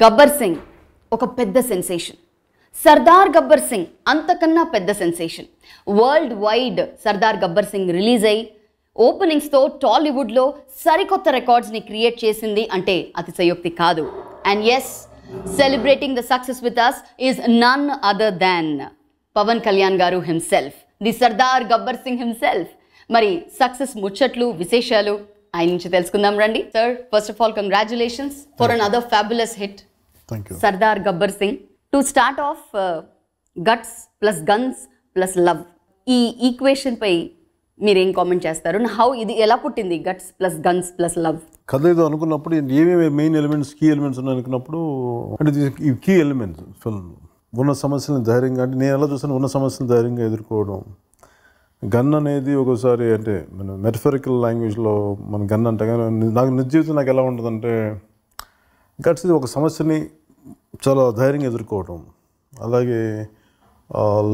గబ్బర్ సింగ్ ఒక పెద్ద సెన్సేషన్. సర్దార్ గబ్బర్ సింగ్ అంతకన్నా పెద్ద sensation. World wide Sardar Gabbar Singh release అయ్యి ఓపెనింగ్స్తో టాలీవుడ్లో సరికొత్త రికార్డ్స్ని క్రియేట్ చేసింది అంటే అతిశయోక్తి కాదు. And yes, celebrating the success with us is none other than Pawan Kalyan garu himself, the Sardaar Gabbar Singh himself. మరి సక్సెస్ ముచ్చట్లు విశేషాలు ఆయన నుంచి తెలుసుకుందాం రండి. Sir, first of all congratulations for another fabulous hit, Sardaar Gabbar Singh. To start off, guts plus guns plus love, ఈ equation పై మీరేం కామెంట్ చేస్తారు? హౌ ఇది ఎలా పుట్టింది, guts plus guns plus love? కథ ఏదో అనుకున్నప్పుడు ఏమేమి మెయిన్ ఎలిమెంట్స్, కీ ఎలిమెంట్స్ ఉన్నాయి అనుకున్నప్పుడు, అంటే ఈ కీ ఎలిమెంట్స్ ఫిల్మ్ ఉన్న సమస్యలను ధైర్యంగా, అంటే నేను ఎలా చూసాను, ఉన్న సమస్యలను ధైర్యంగా ఎదుర్కోవడం. గన్ అనేది ఒకసారి అంటే మన మెటఫరికల్ లాంగ్వేజ్లో మన గన్ అంటే, కానీ నాకు నిజ జీవితం నాకు ఎలా ఉంటుందంటే, గట్స్ ఒక సమస్యని చాలా ధైర్యంగా ఎదుర్కోవడం. అలాగే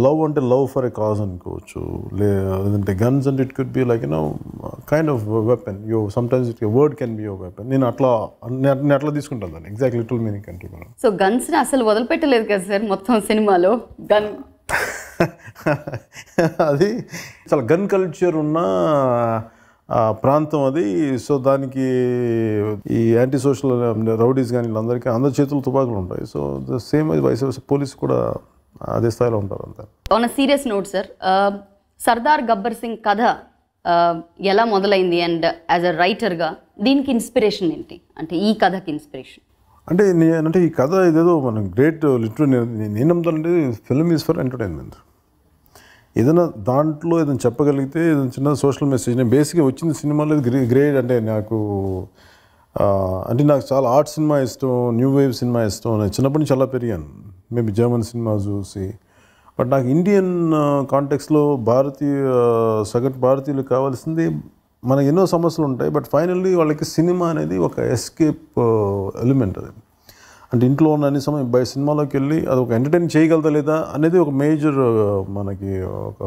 లవ్ అంటే లవ్ ఫర్ ఎ కాజ్ అనుకోవచ్చు, లేదంటే గన్స్ అంటే it could be like kind of weapon. Sometimes it word can be your weapon. నేను అట్లా తీసుకుంటాను దాన్ని, ఎగ్జాక్ట్ లిటిల్ మీనింగ్ అంటే. సో గన్స్ని అసలు వదిలిపెట్టలేదు కదా సార్ మొత్తం సినిమాలో. గన్ అది చాలా గన్ కల్చర్ ఉన్న ప్రాంతం అది. సో దానికి ఈ యాంటీ సోషల్ రౌడీస్ కానీ వీళ్ళందరికీ అందరి చేతులు తుపాకులు ఉంటాయి. So the same vice police కూడా అదే స్థాయిలో ఉంటారు అంతా. On a serious note sir, Sardaar Gabbar Singh కథ ఎలా మొదలైంది? అండ్ యాజ్ అ రైటర్గా దీనికి ఇన్స్పిరేషన్ ఏంటి? అంటే ఈ కథకి ఇన్స్పిరేషన్ అంటే ఈ కథ ఇదేదో మనం గ్రేట్ లిటరీ, నేను నమ్ముతానంటే ఫిల్మ్ ఈజ్ ఫర్ ఎంటర్టైన్మెంట్. ఏదైనా దాంట్లో ఏదైనా చెప్పగలిగితే ఏదైనా చిన్న సోషల్ మెసేజ్. నేను బేసిక్గా వచ్చింది సినిమాలో గ్రేట్ అంటే నాకు చాలా ఆర్ట్ సినిమా ఇష్టం, న్యూ వేవ్ సినిమా ఇష్టం. నేను చిన్నప్పటి నుంచి అలా పెరిగాను, మేబీ జర్మన్ సినిమా చూసి. బట్ నాకు ఇండియన్ కాంటెక్స్లో సగటు భారతీయులు కావాల్సింది, మనకి ఎన్నో సమస్యలు ఉంటాయి, బట్ ఫైనల్లీ వాళ్ళకి సినిమా అనేది ఒక ఎస్కేప్ ఎలిమెంట్. అది అంటే ఇంట్లో ఉన్న అన్ని సమయం బై సినిమాలోకి వెళ్ళి అది ఒక ఎంటర్టైన్ చేయగలదా లేదా అనేది ఒక మేజర్ మనకి ఒక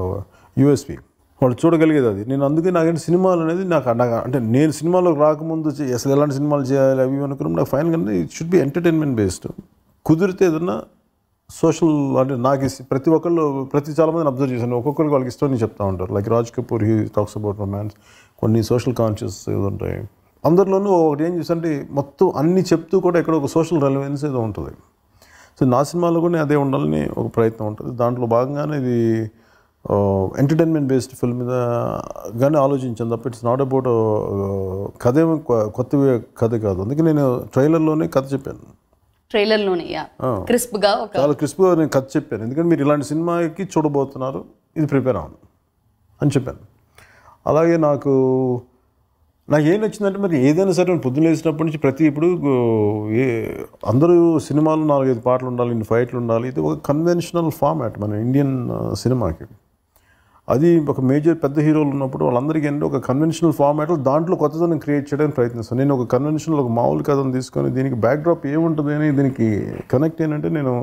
యూఎస్పీ వాళ్ళు చూడగలిగేది అది. నేను అందుకే నాకంటే సినిమాలు అనేది నాకు అంటే నేను సినిమాలోకి రాకముందు అసలు ఎలాంటి సినిమాలు చేయాలి అవి అనుకున్నాం. నాకు ఫైనల్గా it should be entertainment based. కుదిరితే ఏదన్నా సోషల్, అంటే నాకు చాలామందిని అబ్జర్వ్ చేశాను, ఒక్కొక్కరికి వాళ్ళకి ఇష్టం చెప్తూ ఉంటారు. Like Raj Kapoor, he talks about romance, కొన్ని సోషల్ కాన్షియస్ ఏదో ఉంటాయి. అందరిలోనూ ఒకటి ఏం చేశారంటే మొత్తం అన్ని చెప్తూ కూడా ఎక్కడ ఒక సోషల్ రెలవెన్స్ ఏదో ఉంటుంది. సో నా సినిమాలో కూడా అదే ఉండాలని ఒక ప్రయత్నం ఉంటుంది. దాంట్లో భాగంగానే ఇది ఎంటర్టైన్మెంట్ బేస్డ్ ఫిల్మ్ మీద కానీ ఆలోచించాను తప్ప ఇట్స్ నాట్ అబౌట్ కథ ఏమో కొత్త కథ కాదు. అందుకే నేను ట్రైలర్లోనే కథ చెప్పాను. ట్రైలర్లోనే చాలా క్రిస్ప్గా నేను కథ చెప్పాను. ఎందుకంటే మీరు ఇలాంటి సినిమాకి చూడబోతున్నారు, ఇది ప్రిపేర్ అవ్వను అని చెప్పాను. అలాగే నాకు ఏం నచ్చిందంటే, మరి ఏదైనా సరే పొద్దున్న లేచినప్పటి నుంచి ఇప్పుడు అందరూ సినిమాలు 4-5 పాటలు ఉండాలి, ఇన్ని ఫైట్లు ఉండాలి. ఇది ఒక కన్వెన్షనల్ ఫార్మాట్ మన ఇండియన్ సినిమాకి. అది ఒక మేజర్ పెద్ద హీరోలు ఉన్నప్పుడు వాళ్ళందరికీ ఏంటంటే ఒక కన్వెన్షనల్ ఫార్మాట్లో దాంట్లో కొత్తదనం క్రియేట్ చేయడానికి ప్రయత్నిస్తాను. నేను ఒక కన్వెన్షనల్ ఒక మామూలు కథను తీసుకొని దీనికి బ్యాక్డ్రాప్ ఏముంటుంది అని దీనికి కనెక్ట్ ఏంటంటే, నేను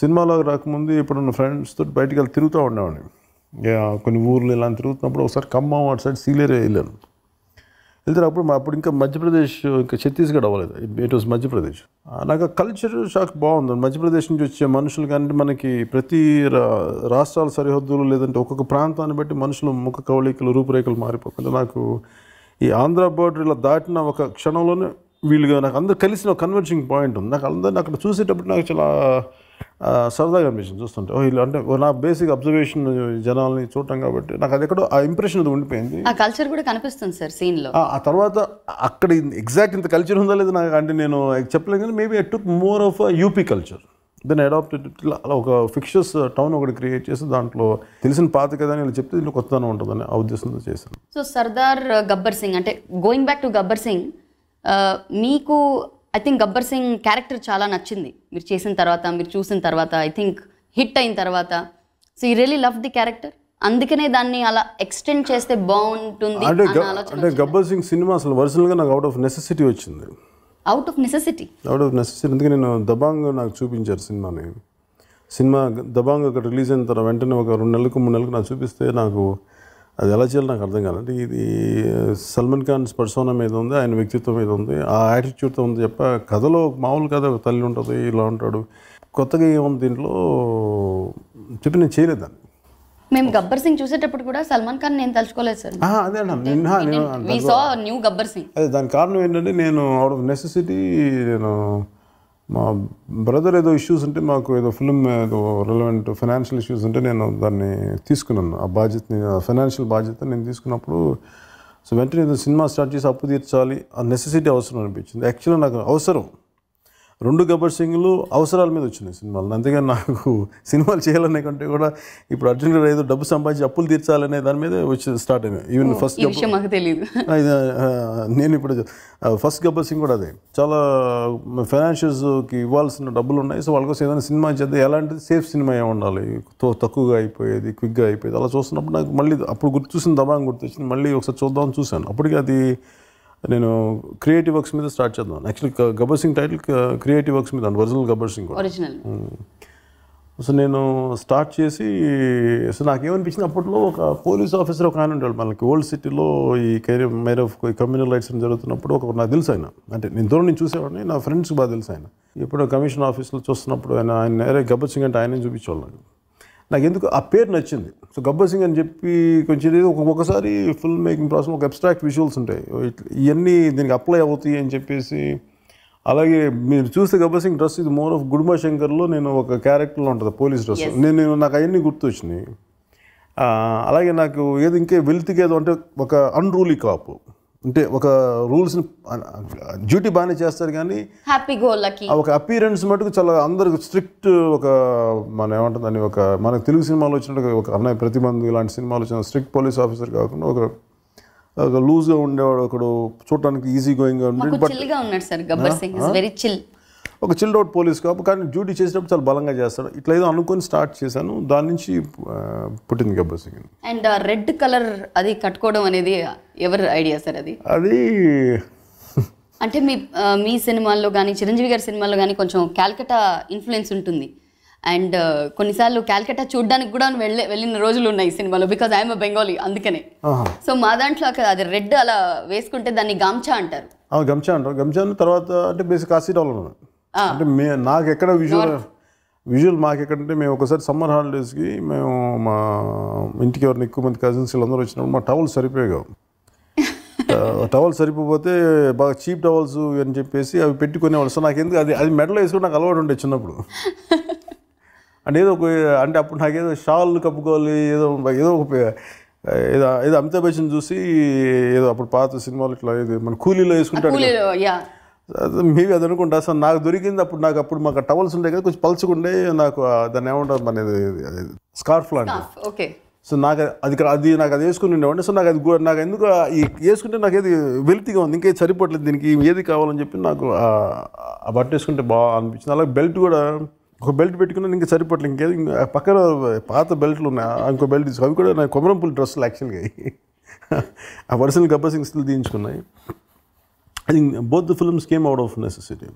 సినిమాలో రాకముందు ఇప్పుడున్న ఫ్రెండ్స్తో బయటికి వెళ్ళి తిరుగుతూ ఉండేవాడిని. కొన్ని ఊర్లు ఇలా తిరుగుతున్నప్పుడు ఒకసారి ఖమ్మం అటు సైడ్ సీలేరే వెళ్ళాను. వెళ్తారు అప్పుడు ఇంకా మధ్యప్రదేశ్, ఇంకా ఛత్తీస్గఢ్ అవ్వలేదు, ఇట్ వాజ్ మధ్యప్రదేశ్. నాకు కల్చర్ షాక్ బాగుంది. మధ్యప్రదేశ్ నుంచి వచ్చే మనుషులు కానీ మనకి ప్రతి రాష్ట్రాల సరిహద్దులు లేదంటే ఒక్కొక్క ప్రాంతాన్ని బట్టి మనుషులు ముఖ కవళికలు, రూపురేఖలు మారిపోకుండా నాకు ఈ ఆంధ్ర బోర్డర్ ఇలా దాటిన ఒక క్షణంలోనే వీళ్ళుగా నాకు అందరూ కలిసిన ఒక కన్వర్జింగ్ పాయింట్ ఉంది. నాకు అందరిని అక్కడ చూసేటప్పుడు నాకు చాలా సరదాగా అనిపించింది చూస్తుంటే. ఇలా అంటే నా బేసిక్ అబ్జర్వేషన్ జనాల్ని చూడటం కాబట్టి నాకు అది ఎక్కడో ఆ ఇంప్రెషన్ అది ఉండిపోయింది. ఆ కల్చర్ కూడా కనిపిస్తుంది సార్ సీన్లో. ఆ తర్వాత అక్కడ ఎగ్జాక్ట్ ఇంత కల్చర్ ఉందా లేదా నాకు అంటే నేను చెప్పలేను, కానీ maybe I took more of UP culture, then adapted. అలా ఒక ఫిక్షస్ టౌన్ ఒకటి క్రియేట్ చేసి దాంట్లో తెలిసిన పాత కదా అని చెప్తే దీంట్లో కొత్తదనం ఉంటుందని ఆ ఉద్దేశంతో చేశాను. సో సర్దార్ గబ్బర్ సింగ్ అంటే going back to Gabbar Singh, మీకు I think Gabbar Singh character చాలా నచ్చింది మీరు చేసిన తర్వాత, మీరు చూసిన తర్వాత, ఐ థింక్ హిట్ అయిన తర్వాత. So you really love the character, అందుకనే దాన్ని అలా ఎక్స్టెండ్ చేస్తే బాగుంటుంది అంటే గబ్బర్ సింగ్ సినిమా అసలు ఒరిజినల్గా నాకు అవుట్ ఆఫ్ నెసెసిటీ వచ్చింది. అవుట్ ఆఫ్ నెసెసిటీ అందుకే నేను దబాంగ్ నాకు చూపించారు సినిమా దబాంగ్ అక్కడ రిలీజ్ అయిన తర్వాత వెంటనే ఒక 2 నెలలకు 3 నెలలకు నాకు చూపిస్తే నాకు అది ఎలా చేయాలో నాకు అర్థం కాదు. అంటే ఇది సల్మాన్ ఖాన్ పర్సోనా మీద ఉంది, ఆయన వ్యక్తిత్వం మీద ఉంది, ఆ యాటిట్యూడ్తో ఉంది చెప్ప కథలో మామూలు కథ ఒక తల్లి ఉంటుంది, ఇలా ఉంటాడు. కొత్తగా ఏముంది దీంట్లో చెప్పి నేను చేయలేదు దాన్ని. మేము గబ్బర్ సింగ్ చూసేటప్పుడు కూడా సల్మాన్ ఖాన్ నేను తలుచుకోలేదు సార్. అదే న్యూ గబ్బర్ సింగ్. అదే దాని కారణం ఏంటంటే నేను అవుట్ ఆఫ్ నెసెసిటీ నేను మా బ్రదర్ ఏదో ఇష్యూస్ ఉంటే మాకు ఏదో ఫిల్మ్ ఏదో రిలవెంట్ ఫైనాన్షియల్ ఇష్యూస్ ఉంటే నేను దాన్ని తీసుకున్నాను. ఆ బాధ్యతని ఫైనాన్షియల్ బాధ్యత నేను తీసుకున్నప్పుడు సో వెంటనే ఏదో సినిమా స్టార్ట్ చేసి అప్పు తీర్చాలి, ఆ నెసెసిటీ అవసరం అనిపించింది. యాక్చువల్గా నాకు అవసరం 2 గబ్బర్ సింగ్లు అవసరాల మీద వచ్చినాయి సినిమాలు. అంతేగాని నాకు సినిమాలు చేయాలనే కంటే కూడా ఇప్పుడు అర్జెంట్గా ఏదో డబ్బు సంపాదించి అప్పులు తీర్చాలనే దాని మీదే వచ్చి స్టార్ట్ అయినాయి. ఈవెన్ ఫస్ట్ మాకు తెలియదు. నేను ఇప్పుడు ఫస్ట్ గబ్బర్ సింగ్ కూడా అదే, చాలా ఫైనాన్షియల్స్కి ఇవ్వాల్సిన డబ్బులు ఉన్నాయి. సో వాళ్ళ కోసం ఏదైనా సినిమా చేద్దాం, ఎలాంటిది సేఫ్ సినిమా ఏ ఉండాలి, తక్కువగా అయిపోయేది, క్విక్గా అయిపోయేది, అలా చూస్తున్నప్పుడు నాకు మళ్ళీ అప్పుడు చూసిన దబాంగ్ గుర్తొచ్చింది. మళ్ళీ ఒకసారి చూద్దామని చూశాను. అప్పటికి అది నేను క్రియేటివ్ వర్క్స్ మీద స్టార్ట్ చేద్దాం. Actually Gabbar Singh title creative works మీద original Gabbar Singh original. So నేను స్టార్ట్ చేసి సో నాకేమనిపించింది, అప్పట్లో ఒక పోలీస్ ఆఫీసర్ ఒక ఆయన ఉంటాడు మనకి ఓల్డ్ సిటీలో ఈ మైర్ ఆఫ్ కమ్యూనల్ రైట్స్ జరుగుతున్నప్పుడు ఒక నాకు తెలుసు ఆయన, అంటే నేను దూరం నుంచి చూసేవాడిని, నా ఫ్రెండ్స్కి బాగా తెలుసు ఆయన. ఇప్పుడు కమిషన్ ఆఫీస్లో చూస్తున్నప్పుడు ఆయన గబ్బర్ సింగ్ అంటే ఆయన చూపించేవాళ్ళు. నాకు ఎందుకు ఆ పేరు నచ్చింది. సో గబ్బర్ సింగ్ అని చెప్పి కొంచెం ఒకసారి ఫిల్మ్ మేకింగ్ ప్రాసెస్ ఒక అబ్స్ట్రాక్ట్ విజువల్స్ ఉంటాయి, ఇవన్నీ దీనికి అప్లై అవుతాయి అని చెప్పేసి. అలాగే మీరు చూస్తే గబ్బర్ సింగ్ డ్రెస్ ఇది మోర్ ఆఫ్ గుడుంబ శంకర్లో నేను ఒక క్యారెక్టర్లో ఉంటుంది పోలీస్ డ్రెస్, నాకు అవన్నీ గుర్తొచ్చినాయి. అలాగే నాకు ఏదో ఇంకే వెల్త్కి ఏదో అంటే ఒక అన్రూలీ కాపు, అంటే ఒక రూల్స్ని డ్యూటీ బాగానే చేస్తారు కానీ ఒక అపీరెన్స్ మటుకు చాలా అందరికి స్ట్రిక్ట్, ఒక మన ఏమంటుందని ఒక మనకు తెలుగు సినిమాలో వచ్చినట్టు ఒక అన్నయ్య ప్రతిబంధు ఇలాంటి సినిమాలు వచ్చిన స్ట్రిక్ట్ పోలీస్ ఆఫీసర్ కాకుండా ఒక లూజ్గా ఉండేవాడు, ఒకడు చూడటానికి ఈజీ గోయింగ్గా ఉండేది. ఒక చిల్డ్ అవుట్ పోలీస్ కాపు, కానీ డ్యూటీ చేసేటప్పుడు చాలా బలంగా చేస్తాడు. ఇట్లా ఏదో అనుకొని స్టార్ట్ చేశాను, దాని నుంచి పుట్టింది Gabbar Singh. And red colour అది కట్టుకోవడం అనేది ఎవరి ఐడియా సార్? అది అంటే మీ సినిమాల్లో కానీ చిరంజీవి గారి సినిమాల్లో కానీ కొంచెం క్యాల్కటా ఇన్ఫ్లుయెన్స్ ఉంటుంది. అండ్ కొన్నిసార్లు క్యాల్కటా చూడడానికి కూడా వెళ్ళిన రోజులు ఉన్నాయి సినిమాలో, బికాజ్ ఐఎమ్ అ బెంగాలీ, అందుకనే. సో మా దాంట్లో అది రెడ్ అలా వేసుకుంటే దాన్ని గమ్చా అంటారు. గమ్చా అంటారు. గమ్చా తర్వాత అంటే బేసిక్ కాశీరావులో అంటే నాకు ఎక్కడ విజువల్ మాకు ఎక్కడంటే మేము ఒకసారి సమ్మర్ హాలిడేస్కి మేము మా ఇంటికి ఎవరిని ఎక్కువ మంది కజిన్స్ వీళ్ళందరూ వచ్చినప్పుడు మా టవల్స్ సరిపోయాయి. టవల్స్ సరిపోతే బాగా చీప్ టవల్స్ అని చెప్పేసి అవి పెట్టుకునేవాళ్ళు. సో నాకు ఎందుకు అది మెడలో వేసుకుని నాకు అలవాటు ఉండే చిన్నప్పుడు. అంటే అంటే అప్పుడు నాకేదో షాల్ కప్పుకోవాలి, ఏదో అమితాబ్ బచ్చన్ చూసి ఏదో అప్పుడు పాత సినిమాలు ఇట్లా మన కూలీలో వేసుకుంటాడు, మేబీ అది అనుకుంటా. సో నాకు దొరికింది అప్పుడు మాకు టవల్స్ ఉంటాయి కదా కొంచెం పలుచుకుండే, నాకు దాన్ని ఏమంటారు అనేది స్కార్ఫ్ లాంటిది. సో నాకు నాకు అది వేసుకుని ఉండేవాడిని. సో నాకు ఎందుకు వేసుకుంటే నాకు ఏది వెల్తీగా ఉంది, ఇంకేది సరిపోవట్లేదు, దీనికి ఏది కావాలని చెప్పి నాకు ఆ బట్ట వేసుకుంటే బాగా అనిపించింది. అలాగే బెల్ట్ కూడా ఒక బెల్ట్ పెట్టుకున్నాను, ఇంకా సరిపోవట్లేదు, ఇంకేది పక్కన పాత బెల్ట్లు ఉన్నాయి, ఇంకో బెల్ట్ తీసుకు అవి కూడా నాకు కొమరంపుల్ డ్రెస్సులు యాక్చువల్గా ఆ ఒరిజినల్ గబ్బర్ సింగ్ స్టిల్ తీయించుకున్నాయి. I think both the films came out of necessity.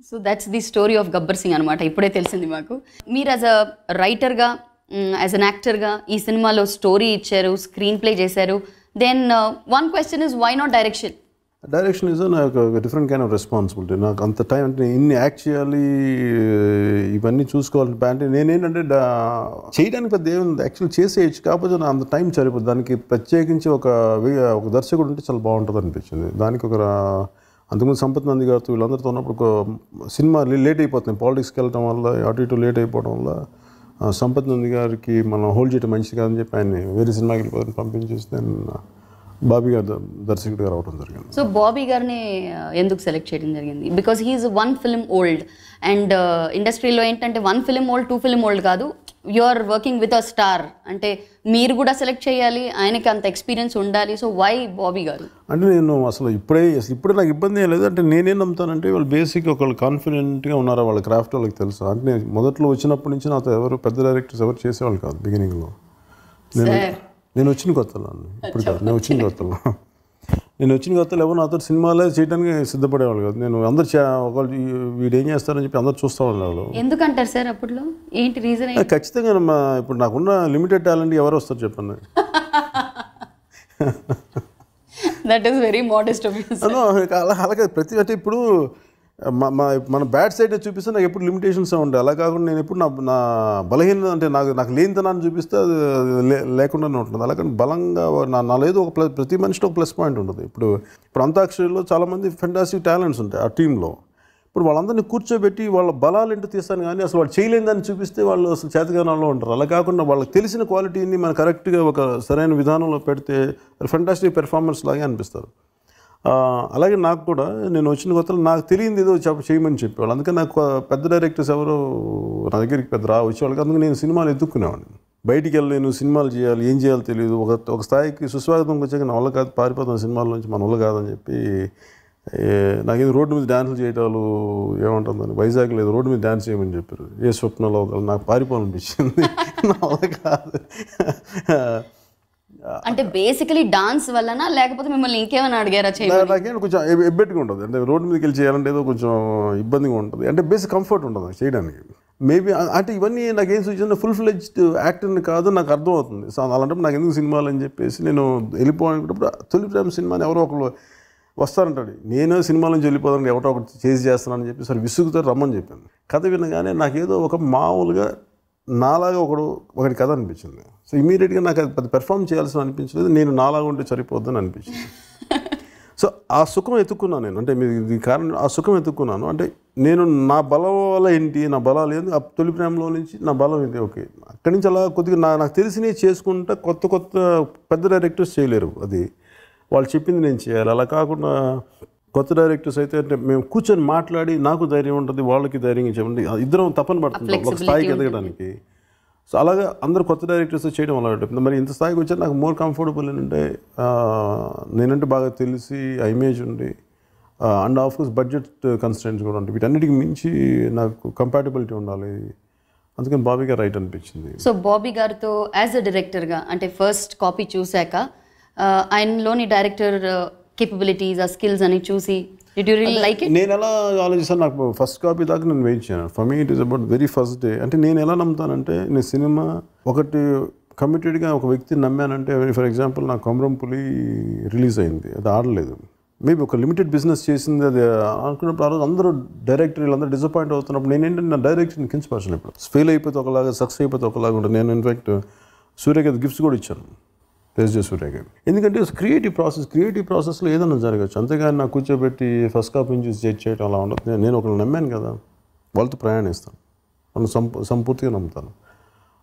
So that's the story of Gabbar Singh అనమాట. ఇప్పుడే తెలిసింది మాకు. మీరు యాజ్ అ రైటర్గా, యాజ్ అన్ యాక్టర్గా ఈ సినిమాలో స్టోరీ ఇచ్చారు, స్క్రీన్ ప్లే చేశారు. Then one question is why not direction? Direction is నాకు డిఫరెంట్ కైండ్ ఆఫ్ రెస్పాన్సిబిలిటీ. నాకు అంత టైం అంటే ఇన్ని యాక్ట్ చేయాలి, ఇవన్నీ చూసుకోవాలంటే అంటే నేనేంటంటే చేయడానికి పెద్ద ఏముంది, యాక్చువల్ చేసేయచ్చు, కాకపోతే నా అంత టైం సరిపోదు. దానికి ప్రత్యేకించి ఒక దర్శకుడు ఉంటే చాలా బాగుంటుంది అనిపించింది. దానికి అంతకుముందు సంపత్ నంది గారితో వీళ్ళందరితో ఉన్నప్పుడు ఒక సినిమా లేట్ అయిపోతుంది, పాలిటిక్స్కి వెళ్ళడం వల్ల అటు ఇటు లేట్ అయిపోవడం వల్ల సంపత్ నంది గారికి మనం హోల్డ్ చేయడం మంచిది కాదని చెప్పి ఆయన్ని వేరే సినిమాకి వెళ్ళిపోతుంది పంపించేసి నేను బాబీ గారు దర్శకుడిగా రావడం జరిగింది. సో బాబీ గారిని ఎందుకు సెలెక్ట్ చేయడం జరిగింది? Because he's 1 film old and ఇండస్ట్రీలో ఏంటంటే 1 ఫిల్మ్ ఓల్డ్ 2 ఫిల్మ్ ఓల్డ్ కాదు, you are working with a star, అంటే మీరు కూడా సెలెక్ట్ చేయాలి, ఆయనకి అంత ఎక్స్పీరియన్స్ ఉండాలి. సో వై బాబీ గారు? అంటే నేను ఇప్పుడే నాకు ఇబ్బంది ఏం లేదు. అంటే నేనేం నమ్ముతానంటే వాళ్ళు బేసిక్ ఒకళ్ళు కాన్ఫిడెంట్గా ఉన్నారా, వాళ్ళ క్రాఫ్ట్ వాళ్ళకి తెలుసు. అంటే నేను మొదట్లో వచ్చినప్పటి నుంచి నాతో ఎవరు పెద్ద డైరెక్టర్స్ ఎవరు చేసేవాళ్ళు కాదు బిగినింగ్లో. నేను వచ్చిన కొత్తలో ఇప్పుడు కాదు, నేను వచ్చిన కొత్తలో ఎవరు నాతో సినిమాలే చేయడానికి సిద్ధపడేవాళ్ళు కాదు. నేను అందరు ఒకళ్ళు వీడు ఏం చేస్తారని చెప్పి అందరు చూస్తూ వాళ్ళు. ఎందుకంటారు సార్ అప్పట్లో? ఏంటి రీజన్? ఖచ్చితంగా ఇప్పుడు నాకున్న లిమిటెడ్ టాలెంట్ ఎవరు వస్తారు చెప్పండి. That is very modest of you. అలాగే ప్రతి అంటే ఇప్పుడు మన బ్యాడ్ సైడ్ చూపిస్తే నాకు ఎప్పుడు లిమిటేషన్స్ ఉంటాయి. అలా కాకుండా నేను ఎప్పుడు నా బలహీనత అంటే నాకు లేనితనాన్ని చూపిస్తే అది లేకుండానే ఉంటుంది. అలాగే బలంగా నా లేదు ఒక ప్రతి మనిషిలో ఒక ప్లస్ పాయింట్ ఉంటుంది. ఇప్పుడు అంతాక్షరిలో చాలామంది ఫెంటాస్టిక్ టాలెంట్స్ ఉంటాయి ఆ టీంలో. ఇప్పుడు వాళ్ళందరినీ కూర్చోబెట్టి వాళ్ళ బలాలు ఏంటో తీస్తాను, కానీ అసలు వాళ్ళు చేయలేదని చూపిస్తే వాళ్ళు అసలు చేతగానాల్లో ఉంటారు. అలా కాకుండా వాళ్ళకి తెలిసిన క్వాలిటీని మనం కరెక్ట్గా ఒక సరైన విధానంలో పెడితే ఫెంటాస్టిక్ పెర్ఫార్మెన్స్ లాగే అనిపిస్తారు. అలాగే నాకు కూడా నేను వచ్చిన కొత్తలో నాకు తెలియదు ఏదో చేయమని చెప్పేవాళ్ళు. అందుకని నాకు పెద్ద డైరెక్టర్స్ ఎవరో నా దగ్గరికి పెద్ద వచ్చేవాళ్ళకి. అందుకని నేను సినిమాలు ఎత్తుక్కునేవాడిని. బయటికి వెళ్ళలేను, సినిమాలు చేయాలి, ఏం చేయాలో తెలియదు. ఒక స్థాయికి సుస్వాగతంకి వచ్చాక నా వల్ల కాదు, పారిపోతాం సినిమాల నుంచి, మన వల్ల కాదని చెప్పి నాకేదో రోడ్డు మీద డ్యాన్సులు చేయటాలు ఏమంటుందని వైజాగ్ లేదు రోడ్డు మీద డ్యాన్స్ చేయమని చెప్పారు. ఏ స్వప్నలో నాకు పారిపోవాలనిపించింది. నా వల్ల కాదు. అంటే బేసికలీ డాన్స్ వల్లనా లేకపోతే మిమ్మల్ని ఇంకేమైనా అడిగారా? నాకేం కొంచెం ఎబ్బెట్టుగా ఉంటుంది. అంటే రోడ్డు మీదకి వెళ్ళి చేయాలంటే ఏదో కొంచెం ఇబ్బందిగా ఉంటుంది. అంటే బేసిక్ కంఫర్ట్ ఉంటుంది చేయడానికి. మేబీ అంటే ఇవన్నీ నాకేం సూచన ఫుల్ ఫ్లెడ్జ్డ్ యాక్టర్ని కాదు నాకు అర్థమవుతుంది. సో అలాంటప్పుడు నాకు ఎందుకు సినిమాలు అని చెప్పేసి నేను వెళ్ళిపోవాలనుకున్నప్పుడు తొలి ప్రేమ సినిమాని ఎవరో ఒకరు వస్తారంటాడు. నేను సినిమా నుంచి వెళ్ళిపోదాను ఎవరో ఒకటి చేస్తానని చెప్పి సరే విసుగుతారు రమ్మని చెప్పాను. కథ వినగానే నాకేదో ఒక మామూలుగా నాలాగా ఒకటి కథ అనిపించింది. సో ఇమీడియట్గా నాకు అది పెద్ద పెర్ఫామ్ చేయాల్సిన అనిపించలేదు. నేను నాలాగా ఉంటే సరిపోద్దని అనిపించింది. సో ఆ సుఖం ఎత్తుక్కున్నాను నేను. అంటే దీని కారణం ఆ సుఖం ఎత్తుక్కున్నాను. అంటే నేను నా బలం వల్ల ఏంటి, నా బలాలు ఏంటి, ఆ తొలి ప్రేమలో నుంచి నా బలం ఏంటి, ఓకే అక్కడి నుంచి అలా కొద్దిగా నాకు తెలిసినవి చేసుకుంటా. కొత్త పెద్ద డైరెక్టర్స్ చేయలేరు, అది వాళ్ళు చెప్పింది నేను చేయాలి. అలా కాకుండా కొత్త డైరెక్టర్స్ అయితే అంటే మేము కూర్చొని మాట్లాడి నాకు ధైర్యం ఉంటుంది, వాళ్ళకి ధైర్యం చెప్పండి, ఇద్దరం తపన పడుతుంటాం ఒక స్థాయికి ఎదగడానికి. సో అలాగే అందరూ కొత్త డైరెక్టర్స్ చేయడం అలా మరి ఇంత స్థాయికి వచ్చారు. నాకు మోర్ కంఫర్టబుల్ ఏంటంటే నేనంటే బాగా తెలిసి ఆ ఇమేజ్ ఉండి and of course budget constants కూడా ఉంటాయి. వీటన్నిటికి మించి నాకు కంపాటబిలిటీ ఉండాలి. అందుకని బాబీ గారు రైట్ అనిపించింది. సో బాబీ గారితో యాజ్ అ డైరెక్టర్గా అంటే ఫస్ట్ కాపీ చూశాక ఆయనలోని డైరెక్టర్ కేపబిలిటీస్ ఆ స్కిల్స్ అని చూసి did you really like it? నేను ఎలా ఆలోచిస్తాను, నాకు ఫస్ట్ కాపీ దాకా నేను వెయిట్ చేయను. For me it is about very first day. అంటే నేను ఎలా నమ్ముతానంటే నేను సినిమా ఒకటి కమిటెడ్గా ఒక వ్యక్తిని నమ్మానంటే, ఫర్ ఎగ్జాంపుల్ నాకు కొమరంపులి రిలీజ్ అయింది, అది ఆడలేదు. మేబీ ఒక లిమిటెడ్ బిజినెస్ చేసింది అది అనుకున్నప్పుడు ఆ రోజు అందరూ డైరెక్టర్ వీళ్ళందరూ డిసప్పాయింట్ అవుతున్నప్పుడు నేనేంటంటే నా డైరెక్షన్ కించపరచను. ఇప్పుడు ఫెయిల్ అయిపోతే ఒకలాగా, సక్సెస్ అయిపోతే ఒకలాగా ఉంటుంది. నేను ఇన్ఫాక్ట్ సూర్యకి గిఫ్ట్స్ కూడా ఇచ్చాను, తేజ సూర్యకి. ఎందుకంటే క్రియేటివ్ ప్రాసెస్లో ఏదైనా జరగచ్చు. అంతేగాని నాకు కూర్చోబెట్టి ఫస్ట్ కాపీ చూసి జడ్జ్ చేయడం అలా ఉండదు. నేను ఒకళ్ళు నమ్మాను కదా, వాళ్ళతో ప్రయాణిస్తాను, వాళ్ళు సంపూర్తిగా నమ్ముతాను.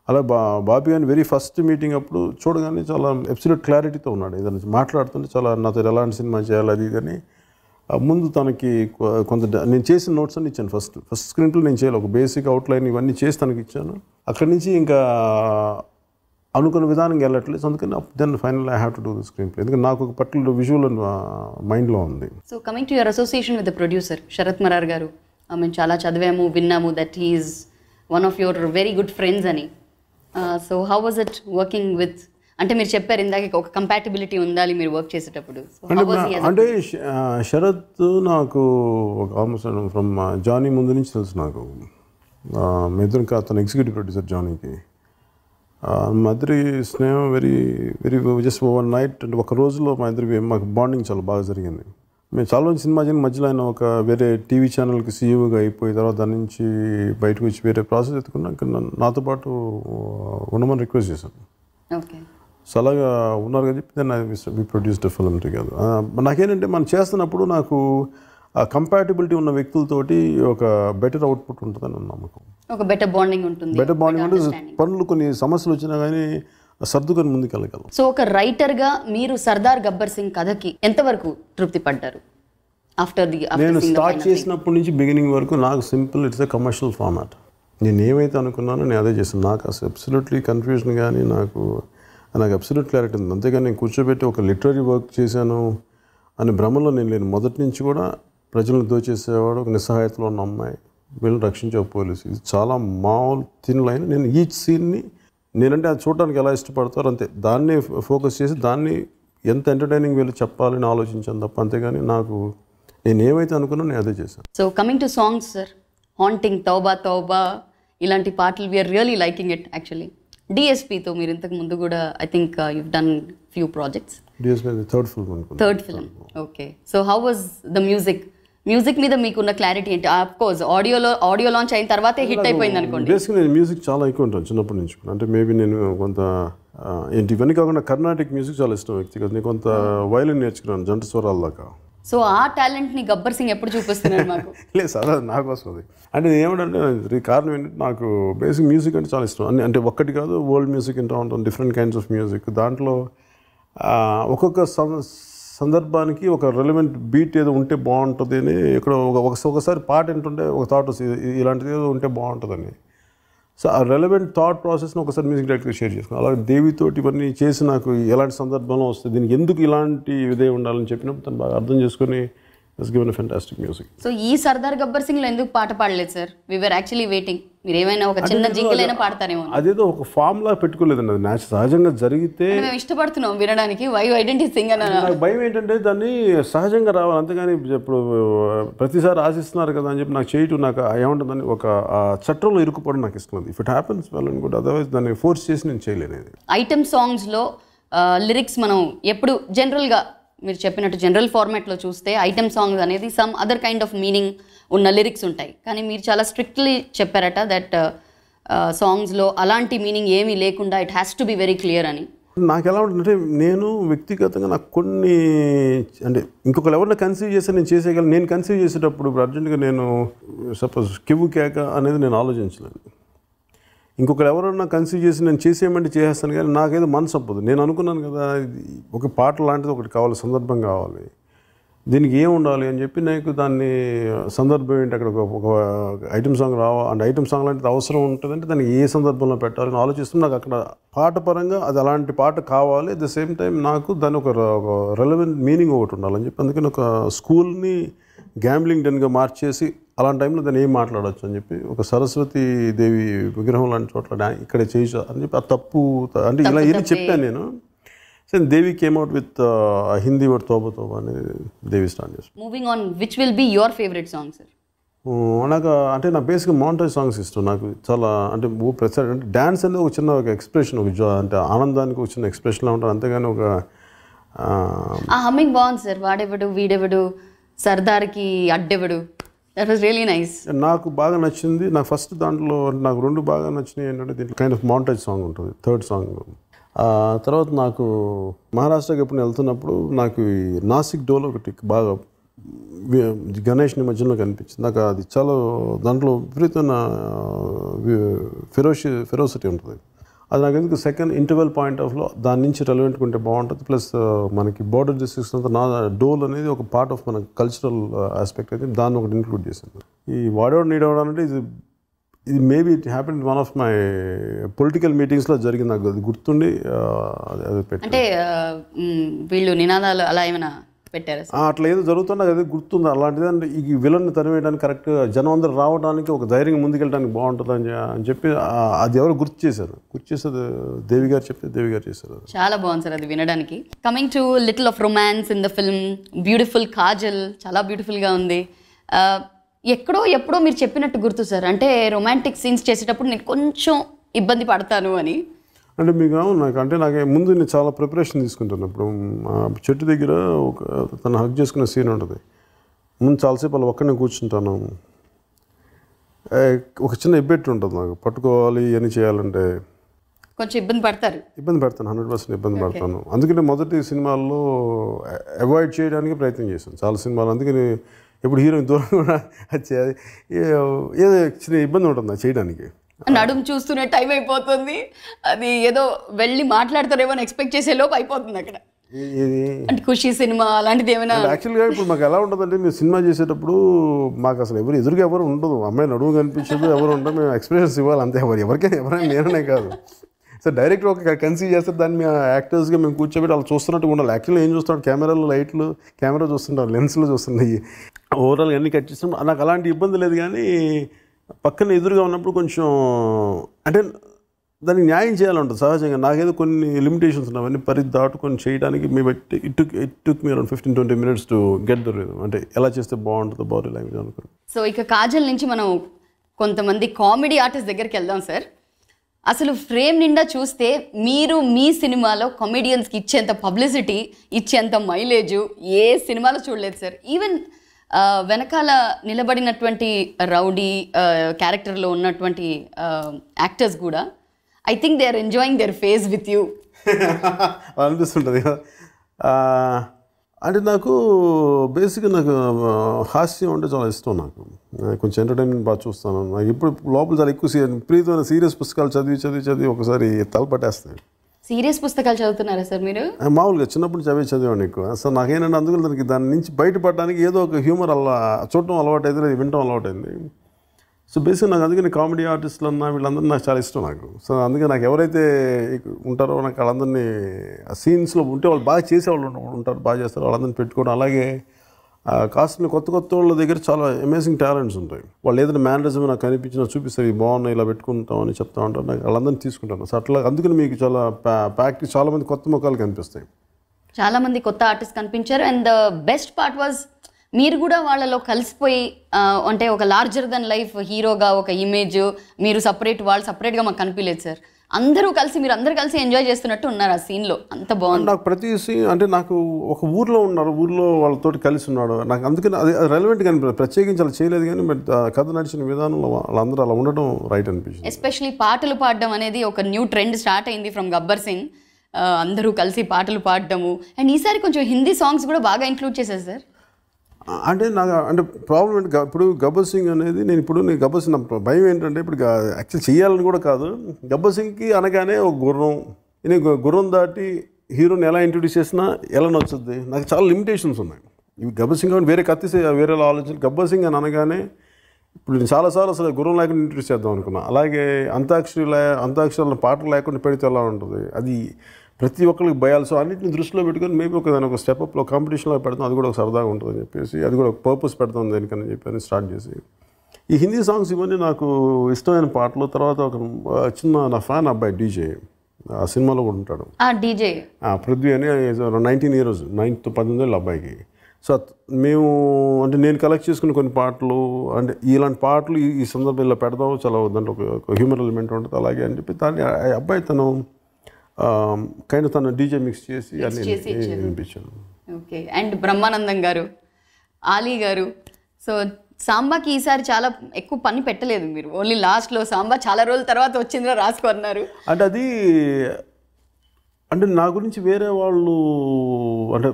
అలా బాబీ గారిని వెరీ ఫస్ట్ మీటింగ్ అప్పుడు చూడగానే చాలా అబ్సల్యూట్ క్లారిటీతో ఉన్నాడు. ఏదైనా మాట్లాడుతుంటే చాలా నాతో ఎలాంటి సినిమా చేయాలి అది కానీ ముందు తనకి కొంత నేను చేసిన నోట్స్ అన్ని ఇచ్చాను. ఫస్ట్ స్క్రీన్ ప్లే నేను చేయాలి, ఒక బేసిక్ అవుట్లైన్ ఇవన్నీ చేసి తనకి ఇచ్చాను. అక్కడి నుంచి ఇంకా అనుకున్న విధానంగా వెళ్ళట్లేదు. అందుకని then final I have to do the screenplay. ఎందుకంటే నాకు ఒక పర్టికులర్ విజువల్ మైండ్లో ఉంది. So coming to your association with the producer Sharath Marar garu, మేము చాలా చదివాము విన్నాము that he is one of your very good friends అని. So how was it working with, అంటే మీరు చెప్పారు ఇందాక ఒక కంపాటబిలిటీ ఉండాలి మీరు వర్క్ చేసేటప్పుడు. అంటే శరత్ నాకు ఆల్మోస్ట్ ఫ్రమ్ జానీ ముందు నుంచి తెలుసు నాకు. మా ఇద్దరు అతను ఎగ్జిక్యూటివ్ ప్రొడ్యూసర్ జానీకి. మా ఇద్దరి స్నేహం very very just over night అంటే ఒక రోజులో మా ఇద్దరికి మాకు బాండింగ్ చాలా బాగా జరిగింది. మేము చాలా రోజు సినిమా చేయని మధ్యలో ఆయన ఒక వేరే టీవీ ఛానల్కి సీఈఓగా అయిపోయి తర్వాత దాని నుంచి బయటకు వచ్చి వేరే ప్రాసెస్ ఎత్తుకున్నాక నాతో పాటు ఉండమని రిక్వెస్ట్ చేశాను. సో అలాగా ఉన్నారు కదా చెప్పి దాన్ని వి ప్రొడ్యూస్డ్ ఫిల్మ్ టుగెదర్. నాకేంటంటే మనం చేస్తున్నప్పుడు నాకు ఆ కంపాటబిలిటీ ఉన్న వ్యక్తులతోటి ఒక బెటర్ అవుట్పుట్ ఉంటుందని నమ్మకం. ఒక బెటర్ బాండింగ్ ఉంటుంది. పనులు కొన్ని సమస్యలు వచ్చినా కానీ సర్దుకొని ముందుకెళ్ళగలం. సో ఒక రైటర్గా మీరు సర్దార్ గబ్బర్ సింగ్ కథకి ఎంతవరకు తృప్తి పడ్డారు? నేను స్టార్ట్ చేసినప్పటి నుంచి బిగినింగ్ వరకు నాకు simple, it's a commercial format. నేను ఏమైతే అనుకున్నానో నేను అదే చేస్తాను. నాకు అసలు అబ్సల్యూట్లీ కన్ఫ్యూజన్ కానీ నాకు అబ్సల్యూట్ క్లారిటీ ఉంది. అంతేగాని నేను కూర్చోబెట్టి ఒక లిటరీ వర్క్ చేశాను అనే భ్రమలో నేను లేను. మొదటి నుంచి కూడా ప్రజలను దోచేసేవాడు, ఒక నిస్సహాయతలో ఉన్న అమ్మాయి, వీళ్ళని రక్షించే పోలీసు, ఇది చాలా మామూలు థిన్ లైన్. నేను ఈచ్ సీన్ని నేనంటే అది చూడడానికి ఎలా ఇష్టపడతారో అంతే దాన్ని ఫోకస్ చేసి దాన్ని ఎంత ఎంటర్టైనింగ్ వీళ్ళు చెప్పాలని ఆలోచించాను తప్ప అంతేగాని నాకు నేను ఏమైతే అనుకున్నా నేను అదే చేశాను. So coming to songs sir, haunting, తౌబా తౌబా ఇలాంటి పాటలు we are really liking it actually. డిఎస్పీతో మీరు ఇంతకు ముందు కూడా I think you've done few projects. DSP third film అనుకుంటా. Third film. Okay. So how was the music మీద మీకున్న క్లారిటీ ఏంటి? ఆఫ్ కోర్స్ ఆడియో లాంచ్ అయిన తర్వాతే హిట్ అయిపోయింది అనుకోండి. బేసిక్గా నేను మ్యూజిక్ చాలా ఎక్కువ ఉంటాను చిన్నప్పటి నుంచి. అంటే మేబీ నేను కొంత ఏంటి ఇవన్నీ కాకుండా కర్ణాటిక్ మ్యూజిక్ చాలా ఇష్టం వ్యక్తిగత. నేను కొంత వైలిన్ నేర్చుకున్నాను జంట స్వరాల దాకా. సో ఆ టాలెంట్ని గబ్బర్ సింగ్ ఎప్పుడు చూపిస్తున్నాడు మాకు? లేదు సార్, అది నాకు వస్తుంది. అంటే ఏమిటంటే కారణం ఏంటంటే నాకు బేసిక్ మ్యూజిక్ అంటే చాలా ఇష్టం. అంటే ఒక్కటి కాదు, వరల్డ్ మ్యూజిక్ వింటూ ఉంటాను, డిఫరెంట్ కైండ్స్ ఆఫ్ మ్యూజిక్. దాంట్లో ఒక్కొక్క సందర్భానికి ఒక రెలవెంట్ బీట్ ఏదో ఉంటే బాగుంటుంది అని ఇక్కడ ఒకసారి పాట ఏంటంటే ఒక థాట్ వస్తుంది, ఇలాంటిది ఏదో ఉంటే బాగుంటుందని. సో ఆ రెలవెంట్ థాట్ ప్రాసెస్ని ఒకసారి మ్యూజిక్ డైరెక్టర్గా షేర్ చేసుకున్నాను. అలాగే దేవితోటి ఇవన్నీ చేసి నాకు ఎలాంటి సందర్భంలో వస్తుంది, దీనికి ఎందుకు ఇలాంటి ఇదే ఉండాలని చెప్పినప్పుడు తను బాగా అర్థం చేసుకొని has given a fantastic music. So ఈ సర్దార్ గబ్బర్ సింగ్లో ఎందుకు పాట పాడలేదు sir? We were actually waiting. మీరు ఏమైనా ఒక చిన్న జింగిల్ అయినా పాడతారేమో. అదేదో ఒక ఫామ్ లా పెట్టుకోలేదండి, అది సహజంగా జరిగితే మేము ఇష్టపడుతున్నాం వినడానికి. వై డోంట్ యు సింగ్ అని నాకు భయం ఏంటంటే దాన్ని సహజంగా రావాలి, అంతేగాని ఇప్పుడు ప్రతిసారి ఆశిస్తున్నారు కదా అని చెప్పి నాకు చేయటం నాకు ఏముంటుందని ఒక చట్టంలో ఇరుక్కుపోవడం నాకు ఇష్టం లేదు. If it happens well and good, otherwise దాన్ని ఫోర్స్ చేసి నేను చేయలేను. ఐటమ్ సాంగ్స్లో లిరిక్స్ మనం ఎప్పుడు జనరల్గా మీరు చెప్పినట్టు జనరల్ ఫార్మాట్లో చూస్తే ఐటమ్ సాంగ్స్ అనేది some other kind of meaning ఉన్న లిరిక్స్ ఉంటాయి. కానీ మీరు చాలా స్ట్రిక్ట్లీ చెప్పారట దట్ సాంగ్స్లో అలాంటి మీనింగ్ ఏమీ లేకుండా it has to be very clear అని. నాకు ఎలా ఉంటుందంటే నేను వ్యక్తిగతంగా నాకు కొన్ని అంటే ఇంకొకరు ఎవరైనా కన్సీవ్ చేస్తే నేను చేసేయగలను. నేను కన్సీవ్ చేసేటప్పుడు ఇప్పుడు అర్జెంట్గా నేను సపోజ్ కివ్వు కేక అనేది నేను ఆలోచించలేను. ఇంకొకరు ఎవరన్నా కన్సీవ్ చేసి నేను చేసేయమంటే చేసేస్తాను, కానీ నాకేదో మనసు అప్పదు. నేను అనుకున్నాను కదా ఒక పాట లాంటిది ఒకటి కావాలి, సందర్భం కావాలి, దీనికి ఏం ఉండాలి అని చెప్పి నాకు దాన్ని సందర్భం ఏంటి, అక్కడ ఒక ఐటమ్ సాంగ్ అంటే ఐటమ్ సాంగ్ లాంటిది అవసరం ఉంటుందంటే దానికి ఏ సందర్భంలో పెట్టాలని ఆలోచిస్తూ నాకు అక్కడ పాట పరంగా అది అలాంటి పాట కావాలి. అట్ ద సేమ్ టైం నాకు దాని ఒక రెలవెంట్ మీనింగ్ ఒకటి ఉండాలని చెప్పి అందుకని ఒక స్కూల్ని గ్యాంబ్లింగ్ డెన్గా మార్చేసి అలాంటి టైంలో దాన్ని ఏం మాట్లాడవచ్చు అని చెప్పి ఒక సరస్వతి దేవి విగ్రహం లాంటి చోట్ల ఇక్కడే చేయొచ్చు అని చెప్పి ఆ తప్పు అంటే ఇలా ఏది చెప్పాను నేను. So Devi came out with Hindi word Tauba Tauba అని దేవి స్టార్ట్ చేస్తాను. Moving on, which will be your favourite song sir? నాకు అంటే నాకు బేసిక్గా మాంటేజ్ సాంగ్స్ ఇష్టం. నాకు చాలా అంటే ప్రతి అంటే డ్యాన్స్ అనేది ఒక చిన్న ఒక ఎక్స్ప్రెషన్, ఒక అంటే ఆనందానికి ఒక చిన్న ఎక్స్ప్రెషన్లా ఉంటుంది, అంతేగాని ఒక హమ్మింగ్ బాగుంది సార్. వాడెవడు వీడెవడు సర్దార్కి అడ్డెవడు, దట్ వాస్ రియలీ నైస్. నాకు బాగా నచ్చింది. నాకు ఫస్ట్ దాంట్లో నాకు రెండు బాగా నచ్చినాయి ఏంటంటే దీంట్లో కైండ్ ఆఫ్ మాంటేజ్ సాంగ్ ఉంటుంది, థర్డ్ సాంగ్. తర్వాత నాకు మహారాష్ట్రకి ఎప్పుడు వెళ్తున్నప్పుడు నాకు ఈ నాసిక్ డోలో ఒకటి బాగా గణేష్ నిమజ్జనంలో కనిపించింది. నాకు అది చాలా దాంట్లో విపరీతమైన ఫెరోసిటీ ఉంటుంది. అది నాకు ఎందుకు సెకండ్ ఇంటర్వెల్ పాయింట్ ఆఫ్లో దాని నుంచి రెలవెంట్గా ఉంటే బాగుంటుంది. ప్లస్ మనకి బోర్డర్ డిస్ట్రిక్ట్స్ అంతా నా డోల్ అనేది ఒక పార్ట్ ఆఫ్ మన కల్చరల్ ఆస్పెక్ట్ అయితే దాన్ని ఒకటి ఇంక్లూడ్ చేసింది. ఈ వాడేవాడు నీడేవాడు అంటే ఇది maybe it happen one of my political మీటింగ్స్లో జరిగింది. నాకు అది గుర్తుండి అది పెట్టి అంటే వీళ్ళు నినాదాలు అలా ఏమైనా పెట్టారు అట్లా ఏదో జరుగుతుంది, నాకు అదే గుర్తుంది. అలాంటిది అంటే ఈ విలన్ని తరివేయడానికి కరెక్ట్ జనం అందరూ రావడానికి ఒక ధైర్యంగా ముందుకెళ్ళడానికి బాగుంటుంది అని చెప్పి అది ఎవరు గుర్తు చేసేది దేవి గారు చెప్తే దేవి గారు చేశారు. చాలా బాగుంది సార్ అది వినడానికి. Coming to little of romance in the film, beautiful Kajal చాలా బ్యూటిఫుల్గా ఉంది. ఎప్పుడో మీరు చెప్పినట్టు గుర్తు సార్, అంటే రొమాంటిక్ సీన్స్ చేసేటప్పుడు నేను కొంచెం ఇబ్బంది పడతాను అని. అంటే మీకు నాకు ముందు నేను చాలా ప్రిపరేషన్ తీసుకుంటాను. ఇప్పుడు చెట్టు దగ్గర తను హగ్ చేసుకునే సీన్ ఉంటుంది. ముందు చాలాసేపు అలా ఒక్కడనే కూర్చుంటాను. ఒక చిన్న ఇబ్బంది ఉంటుంది నాకు, పట్టుకోవాలి అని చేయాలంటే కొంచెం ఇబ్బంది పడతాను, 100% ఇబ్బంది పడతాను. అందుకని మొదటి సినిమాల్లో అవాయిడ్ చేయడానికి ప్రయత్నం చేశాను చాలా సినిమాలు. అందుకని ఎప్పుడు హీరోయిన్ దూరం కూడా ఏదో చిన్న ఇబ్బంది ఉంటుంది చేయడానికి. నడుము చూస్తూనే టైం అయిపోతుంది, అది ఏదో వెళ్ళి మాట్లాడతారేమో ఎక్స్పెక్ట్ చేసే లోపు అయిపోతుంది అక్కడ. అంటే ఖుషి సినిమా అలాంటిది ఏమైనా? యాక్చువల్గా ఇప్పుడు మాకు ఎలా ఉంటుందంటే మేము సినిమా చేసేటప్పుడు మాకు అసలు ఎదురుగా ఎవరు ఉండదు, అమ్మాయి నడుము కనిపించదు, ఎవరు ఉండదు, మేము ఎక్స్ప్రెషన్స్ ఇవ్వాలి అంతే. ఎవరైనా నేననే కాదు. సో డైరెక్ట్ ఒక కన్సీవ్ చేస్తే దాన్ని మేము యాక్టర్స్గా మేము కూర్చోబెట్టి వాళ్ళు చూస్తున్నట్టు ఉండాలి. యాక్చువల్గా ఏం చూస్తున్నాడు, కెమెరాలో లైట్లు, కెమెరా చూస్తుంటారు, లెన్స్లో చూస్తున్నాయి, ఓవరాల్ అన్నీ కట్ చేస్తున్నాం. నాకు అలాంటి ఇబ్బంది లేదు. కానీ పక్కన ఎదురుగా ఉన్నప్పుడు కొంచెం అంటే దానికి న్యాయం చేయాలంటుంది సహజంగా. నాకేదో కొన్ని లిమిటేషన్స్ ఉన్నాయి, అవన్నీ పరిధి దాటుకొని చేయడానికి మేము it took me around 15-20 minutes to get the rhythm. అంటే ఎలా చేస్తే బాగుంటుందో బాడీ లాంగ్వేజ్ అనుకున్నాను. సో ఇక కాజల్ నుంచి మనం కొంతమంది కామెడీ ఆర్టిస్ట్ దగ్గరికి వెళ్దాం సార్. అసలు ఫ్రేమ్ నిండా చూస్తే మీరు మీ సినిమాలో కామెడియన్స్కి ఇచ్చేంత పబ్లిసిటీ, ఇచ్చేంత మైలేజ్ ఏ సినిమాలో చూడలేదు సార్. ఈవెన్ వెనకాల నిలబడినటువంటి రౌడీ క్యారెక్టర్లో ఉన్నటువంటి యాక్టర్స్ కూడా I think they are enjoying their face with you అనిపిస్తుంటుంది కదా. అంటే నాకు బేసిక్గా నాకు హాస్యం అంటే చాలా ఇష్టం. నాకు కొంచెం ఎంటర్టైన్మెంట్ బాగా చూస్తాను. నాకు ఇప్పుడు లోపల చాలా ఎక్కువ విపరీతమైన సీరియస్ పుస్తకాలు చదివి ఒకసారి తలపట్టేస్తాయి. సీరియస్ పుస్తకాలు చదువుతున్నారా సార్ మీరు? మామూలుగా చిన్నప్పుడు చదివాను ఎక్కువ. అసలు నాకేంటంటే అందుకని దాని నుంచి బయటపడడానికి ఏదో ఒక హ్యూమర్ అలా చూడటం అలవాటైంది, అది వినటం అలవాటైంది. సో బేసిక్గా నాకు అందుకని కామెడీ ఆర్టిస్టులు అన్న వీళ్ళందరూ నాకు చాలా ఇష్టం నాకు. సో అందుకే నాకు ఎవరైతే ఉంటారో నాకు వాళ్ళందరినీ ఆ సీన్స్లో ఉంటే వాళ్ళు బాగా చేసేవాళ్ళు ఉంటారు, బాగా చేస్తారు, వాళ్ళందరినీ పెట్టుకోవడం. అలాగే కాస్ట్ని కొత్త వాళ్ళ దగ్గర చాలా అమేజింగ్ టాలెంట్స్ ఉంటాయి. వాళ్ళు ఏదైనా మేనరిజం నాకు కనిపించినా చూపిస్తారు, ఇవి బాగున్నాయి ఇలా పెట్టుకుంటాం అని చెప్తా ఉంటారు. నాకు వాళ్ళందరినీ తీసుకుంటాను. సో అట్లా అందుకని మీకు చాలా ప్యాక్కి చాలామంది కొత్త ముఖాలు కనిపిస్తాయి. చాలామంది కొత్త ఆర్టిస్ట్ కనిపించారు. And the best part was మీరు కూడా వాళ్ళలో కలిసిపోయి అంటే ఒక లార్జర్ దెన్ లైఫ్ హీరోగా ఒక ఇమేజ్, మీరు సపరేట్, వాళ్ళు సపరేట్గా మాకు కనిపించలేదు సార్. అందరూ కలిసి, మీరు అందరూ కలిసి ఎంజాయ్ చేస్తున్నట్టు ఉన్నారు ఆ సీన్లో. అంత బాగుంది. నాకు ప్రతి సీన్ అంటే నాకు ఒక ఊర్లో ఉన్నారు, ఊర్లో వాళ్ళతోటి కలిసి ఉన్నాడు. నాకు అందుకని అది రెలవెంట్గా అనిపించింది. ప్రత్యేకించి అలా చేయలేదు కానీ బట్ కథ నడిచిన విధానంలో వాళ్ళందరూ అలా ఉండడం రైట్ అనిపించింది. ఎస్పెషలీ పాటలు పాడడం అనేది ఒక న్యూ ట్రెండ్ స్టార్ట్ అయింది ఫ్రమ్ గబ్బర్ సింగ్. అందరూ కలిసి పాటలు పాడడము. అండ్ ఈసారి కొంచెం హిందీ సాంగ్స్ కూడా బాగా ఇంక్లూడ్ చేశారు సార్. అంటే నాకు అంటే ప్రాబ్లం ఏంటి, ఇప్పుడు గబ్బర్ సింగ్ అనేది నేను గబ్బర్ సింగ్ భయం ఏంటంటే ఇప్పుడు యాక్చువల్ చేయాలని కూడా కాదు. గబ్బర్ సింగ్కి అనగానే ఒక గుర్రం దాటి హీరోని ఎలా ఇంట్రొడ్యూస్ చేసినా ఎలా నచ్చుద్ది, నాకు చాలా లిమిటేషన్స్ ఉన్నాయి. ఇవి గబ్బర్ సింగ్ అని వేరే కత్తి వేరేలా ఆలోచన. గబ్బర్ సింగ్ అని అనగానే ఇప్పుడు నేను చాలాసార్లు అసలు గుర్రం లేకుండా ఇంట్రొడ్యూస్ చేద్దాం అనుకున్నా. అలాగే అంతాక్షరాల పాటలు లేకుండా పెడితే ఎలా ఉంటుంది, అది ప్రతి ఒక్కరికి భయాలు. సో అన్నింటిని దృష్టిలో పెట్టుకొని మేబీ దాని ఒక స్టెప్అప్లో కాంపిటీషన్లో పెడతాం, అది కూడా ఒక సరదాగా ఉంటుందని చెప్పేసి, అది కూడా ఒక పర్పస్ పెడతాం దేనికని చెప్పి స్టార్ట్ చేసి ఈ హిందీ సాంగ్స్ ఇవన్నీ నాకు ఇష్టమైన పాటలు. తర్వాత ఒక చిన్న నా ఫ్యాన్ అబ్బాయి డీజే ఆ సినిమాలో కూడా ఉంటాడు, డీజే పృథ్వీ అని 19 years 19 అబ్బాయికి. సో మేము అంటే నేను కలెక్ట్ చేసుకున్న కొన్ని పాటలు అంటే ఇలాంటి పాటలు ఈ సందర్భంలో పెడదాం, చాలా దాంట్లో ఒక హ్యూమర్ ఎలిమెంట్ ఉంటుంది అలాగే అని చెప్పి దాన్ని అబ్బాయి తను తను డీజే మిక్స్ చేసి అన్ని వినిపించాను. ఓకే. అండ్ బ్రహ్మానందం గారు, ఆలీ గారు, సో సాంబాకి ఈసారి చాలా ఎక్కువ పని పెట్టలేదు మీరు, ఓన్లీ లాస్ట్లో సాంబా చాలా రోజుల తర్వాత వచ్చిందిరా రాసుకున్నారు. అంటే అది అంటే నా గురించి వేరే వాళ్ళు అంటే